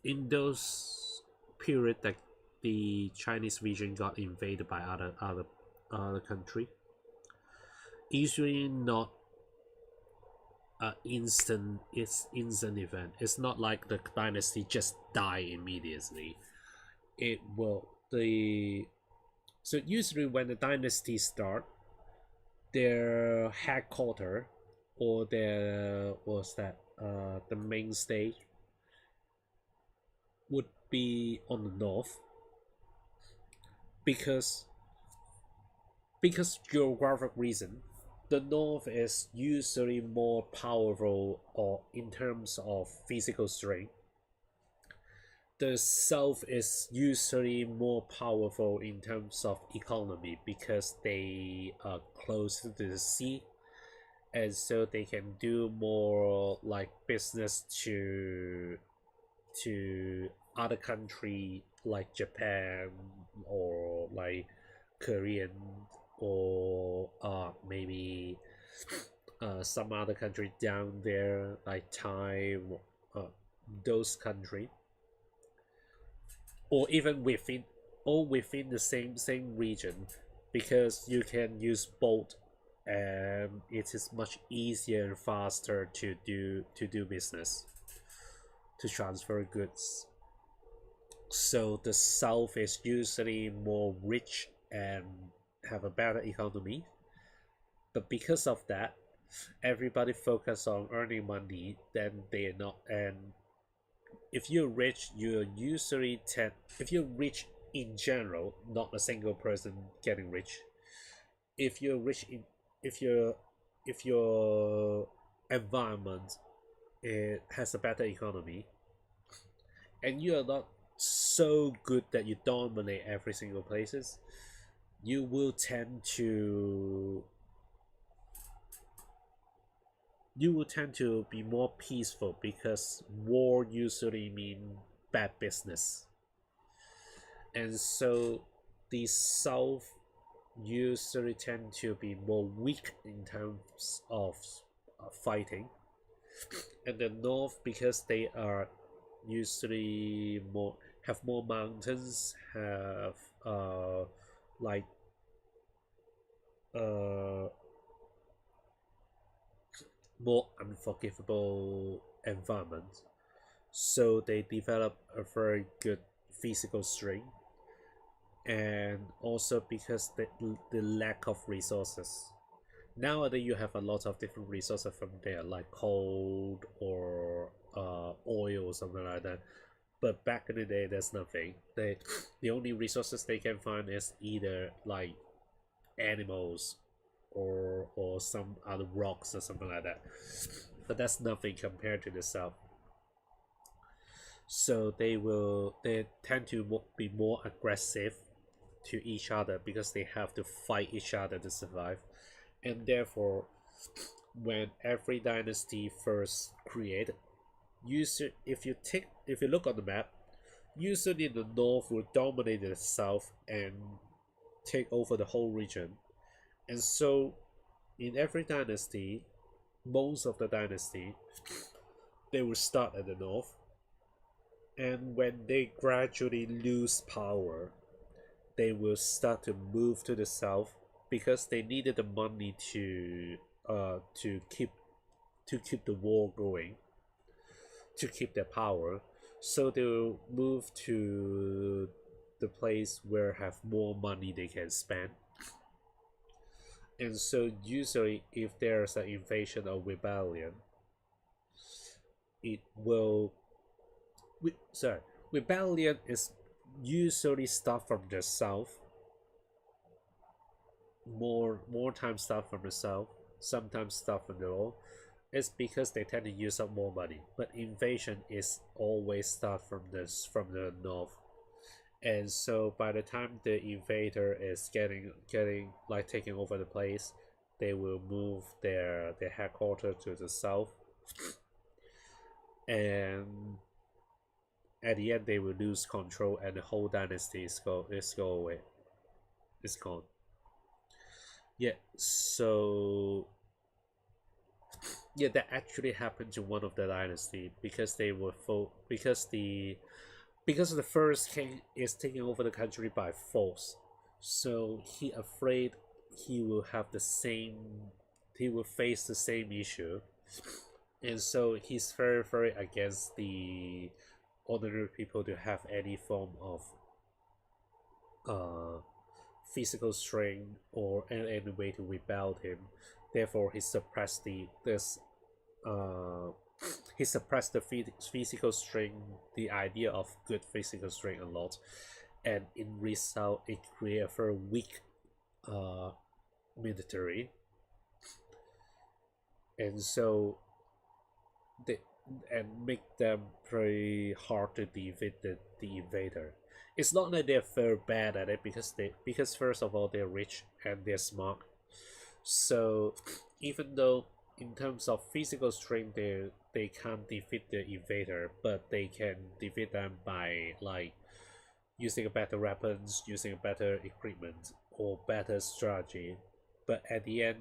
Speaker 1: in those period that the Chinese region got invaded by other country, usually not instant event. It's not like the dynasty just die immediately. It will the So usually when the dynasty start, their headquarter or their what's that the main stage would be on the north, because geographic reason, the north is usually more powerful or in terms of physical strength. The south is usually more powerful in terms of economy because they are close to the sea, and so they can do more like business to other country like Japan or like Korean or maybe some other country down there like Thai, uh, those country, or even within the same region, because you can use boat and it is much easier and faster to do business, to transfer goods. So the south is usually more rich and have a better economy, but because of that, everybody focus on earning money, then they are not. And if you're rich, you're usually tend if you're rich in general, not a single person getting rich. If you're rich in if you're if your environment, it has a better economy, and you are not so good that you dominate every single places, you will tend to be more peaceful, because war usually mean bad business. And so the south usually tend to be more weak in terms of fighting, and the north, because they are usually have more mountains, have like uh more unforgivable environment, so they develop a very good physical strength, and also because the lack of resources. Nowadays you have a lot of different resources from there, like coal or oil or something like that, but back in the day there's nothing. The only resources they can find is either like animals or some other rocks or something like that, but that's nothing compared to the south. So they tend to be more aggressive to each other, because they have to fight each other to survive. And therefore, when every dynasty first created, if you look on the map, usually the north will dominate the south and take over the whole region. And so in every dynasty, most of the dynasty, they will start at the north, and when they gradually lose power, they will start to move to the south, because they needed the money to keep the war going, to keep their power. So they'll move to the place where have more money they can spend. And so usually if there's an invasion or rebellion, it will sorry, rebellion is usually start from the south, more times start from the south, sometimes start from the north. It's because they tend to use up more money. But invasion is always start from the north. And so by the time the invader is getting like taking over the place, they will move their headquarters to the south. and at the end they will lose control, and the whole dynasty is go away. It's gone. Yeah. So yeah, that actually happened to one of the dynasty because they were because the first king is taking over the country by force. So he afraid he will have the same he will face the same issue, and so he's very against the ordinary people to have any form of uh physical strength or any way to rebel him. Therefore, uh he suppressed the physical strength, the idea of good physical strength a lot, and in result, it created a very weak uh military, and so they and make them very hard to defeat the invader. It's not that they're very bad at it because first of all they're rich and they're smart. So even though in terms of physical strength they can't defeat the invader, but they can defeat them by like using better weapons, using better equipment or better strategy. But at the end,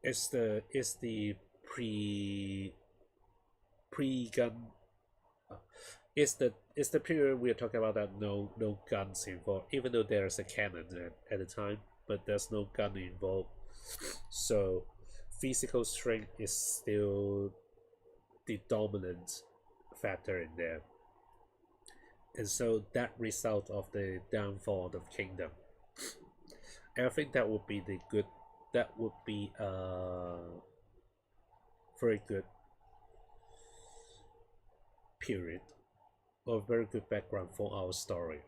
Speaker 1: it's the pre pre gun. It's the period we're talking about that no guns involved, even though there's a cannon at the time, but there's no gun involved. So physical strength is still the dominant factor in there, and so that result of the downfall of the kingdom. And I think that would be the good. That would be a very good period or very good background for our story.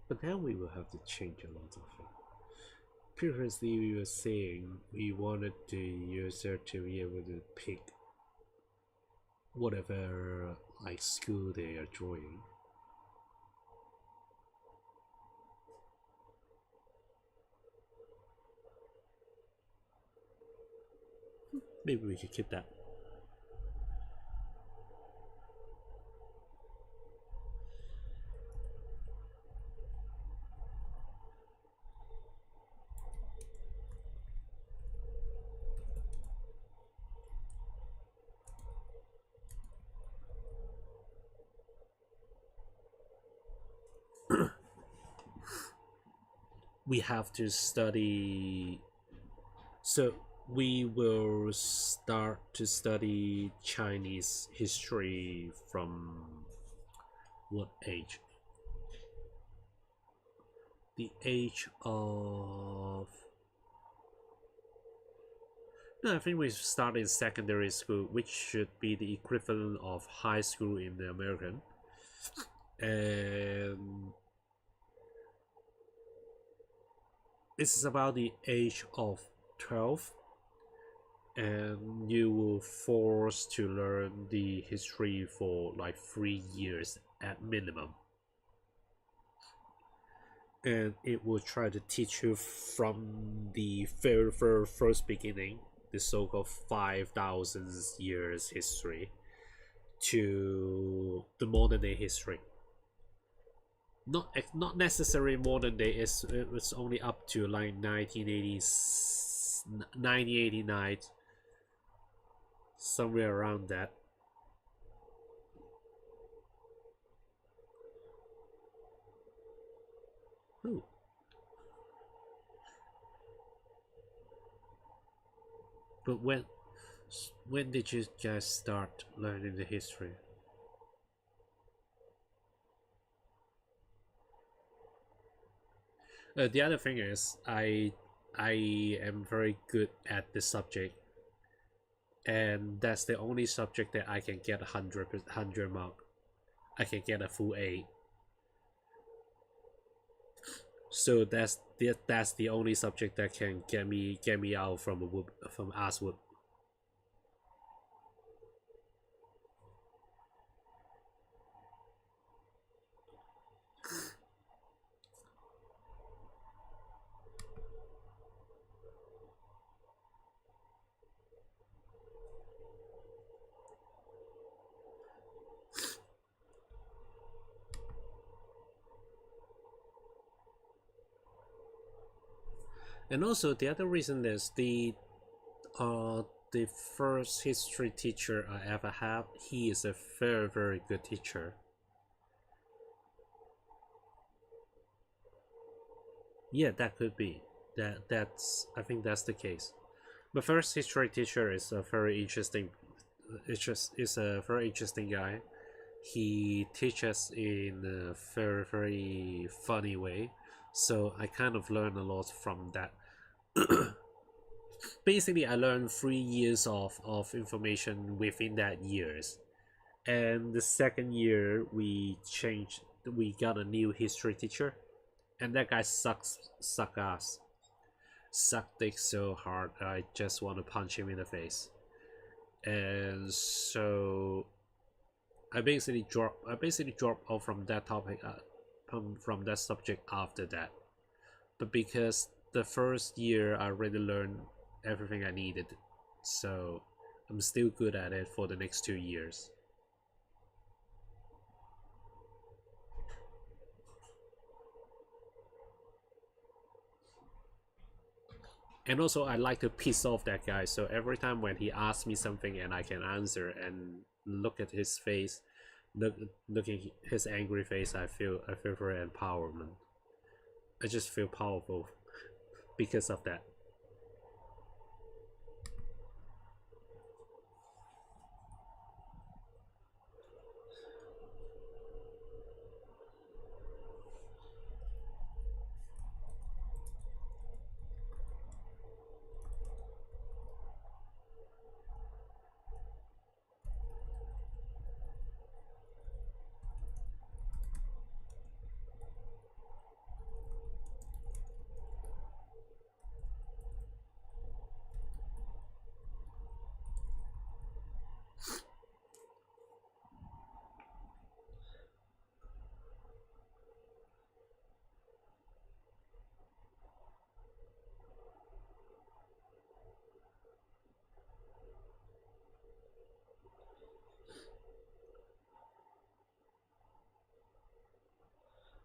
Speaker 1: But now we will have to change a lot of it. Previously, we were saying we wanted the user to be able to pick whatever like school they are joining. Maybe we could keep that. We have to study. So we will start to study Chinese history from what age? The age of. No, I think we start in secondary school, which should be the equivalent of high school in the American. And this is about the age of 12, and you will force to learn the history for like 3 years at minimum, and it will try to teach you from the very first beginning, the so-called 5,000 years history, to the modern day history. Not necessarily modern day. It's only up to like 1980s, 1989, somewhere around that. Oh, but when did you guys start learning the history? The other thing is I am very good at the subject, and that's the only subject that I can get 100 mark. I can get a full A. So that's the only subject that can get me out from a whoop, from ass whoop. And also the other reason is uh the first history teacher I ever had. He is a very good teacher. Yeah, that could be. That's I think that's the case. The first history teacher is a very interesting. It's just is a very interesting guy. He teaches in a very funny way, so I kind of learned a lot from that. Basically, I learned 3 years of information within that years, and the second year we got a new history teacher, and that guy suck ass, suck dick so hard I just want to punch him in the face. And so I basically dropped off from that topic, from that subject after that. But because the first year I already learned everything I needed, so I'm still good at it for the next 2 years. And also I like to piss off that guy, so every time when he asks me something and I can answer and look at his face, look looking his angry face, I feel very empowerment. I just feel powerful because of that.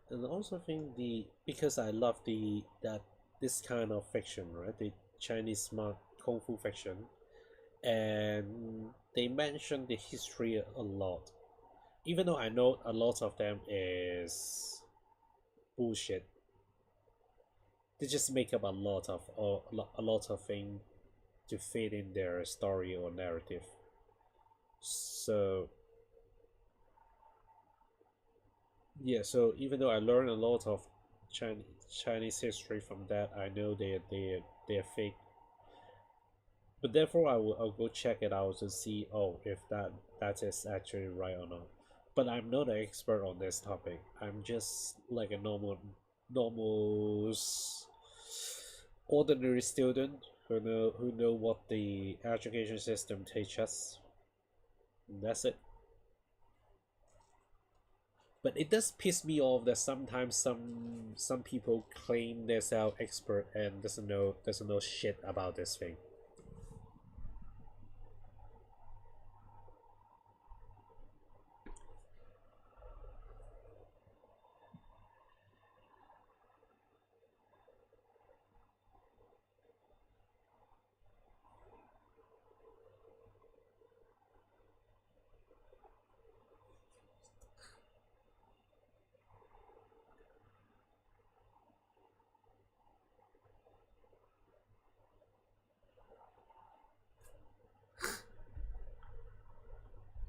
Speaker 1: And I also think the because I love the that this kind of fiction, right? The Chinese smart kung fu fiction, and they mention the history a lot. Even though I know a lot of them is bullshit, they just make up a lot of things to fit in their story or narrative. So yeah, so even though I learned a lot of Chinese Chinese history from that, I know they're fake. But therefore, I'll go check it out to see, oh, if that is actually right or not. But I'm not an expert on this topic. I'm just like a normal ordinary student who know what the education system teaches us. And that's it. But it does piss me off that sometimes some people claim they're self expert and doesn't know shit about this thing.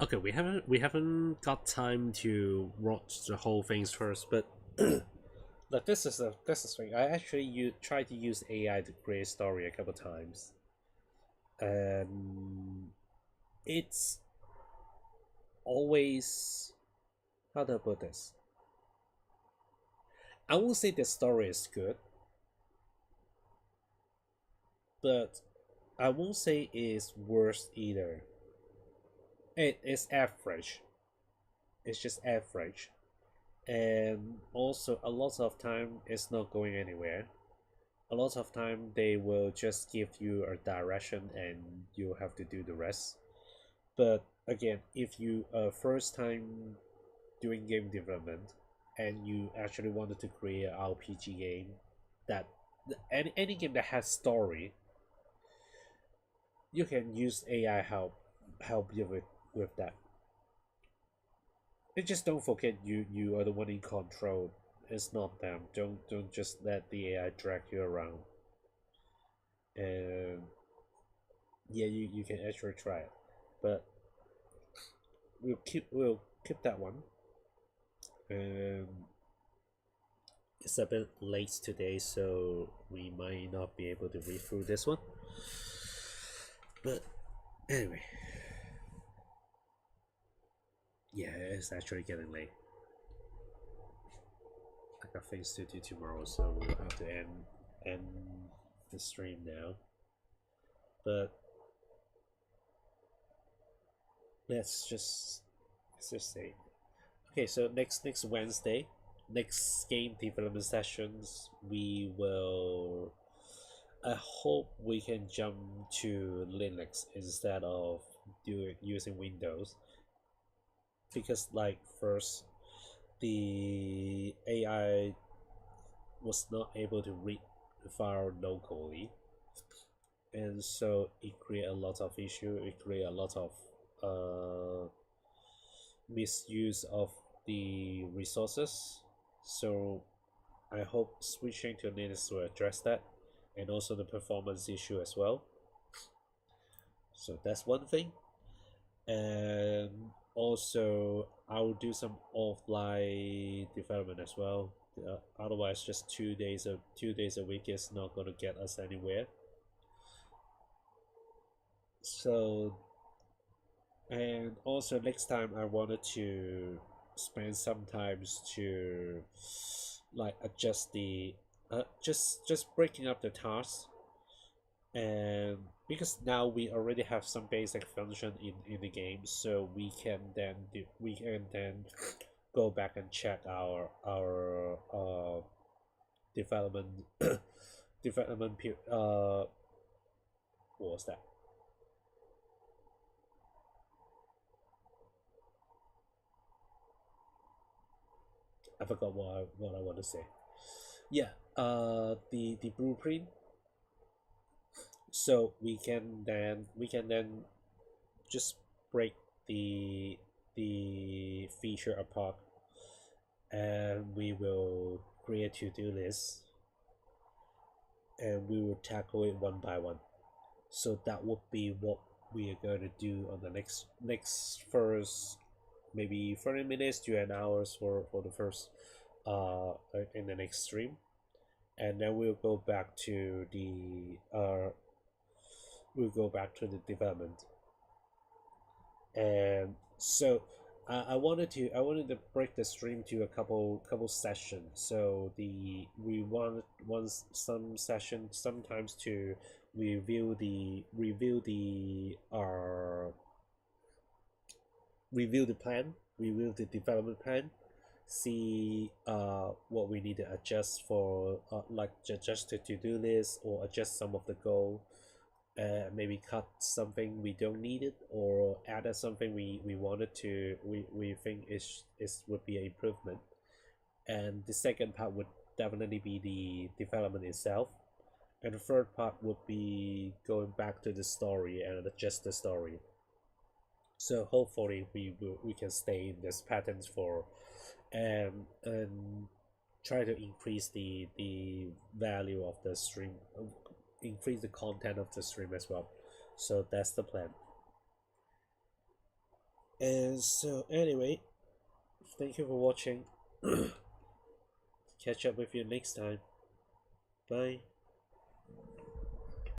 Speaker 1: Okay, we haven't got time to watch the whole things first, but like this is thing. I actually tried to use AI to create a story a couple times, and it's always, how do I put this? I won't say the story is good, but I won't say it's worse either. It's average. It's just average. And also a lot of time it's not going anywhere. A lot of time they will just give you a direction and you have to do the rest. But again, if you are first time doing game development and you actually wanted to create an RPG game, that any game that has story, you can use AI help you with that. And just don't forget you are the one in control. It's not them. Don't just let the AI drag you around. And yeah, you can actually try it, but we'll keep that one. And it's a bit late today, so we might not be able to read through this one. But anyway, yeah, it's actually getting late. I got things to do tomorrow, so we'll have to end the stream now. But let's just say, okay. So next Wednesday, next game development sessions, we will. I hope we can jump to Linux instead of using Windows, because like first the AI was not able to read the file locally, and so it create a lot of issue. It create a lot of uh, misuse of the resources. So I hope switching to Linux will address that, and also the performance issue as well. So that's one thing. And also I'll do some offline development as well. Otherwise, just 2 days a week is not going to get us anywhere. So, and also next time I wanted to spend some times to like adjust the just breaking up the tasks. And because now we already have some basic function in the game, so we can then go back and check our development development what was that? I forgot what I want to say. Yeah, the blueprint. So we can then just break the feature apart, and we will create to-do list, and we will tackle it one by one. So that would be what we are going to do on the next first maybe 30 minutes to an hours for the first in the next stream. And then we'll go back to the development. And so I wanted to break the stream to a couple sessions. So we want once some session sometimes to review the plan, review the development plan, see what we need to adjust for, like adjust the to-do list or adjust some of the goal, maybe cut something we don't need it, or added something we wanted to we think is would be an improvement. And the second part would definitely be the development itself, and the third part would be going back to the story and adjust the story. So hopefully we can stay in this patterns for and try to increase the value of the stream, increase the content of the stream as well. So that's the plan. And so anyway, thank you for watching. Catch up with you next time. Bye.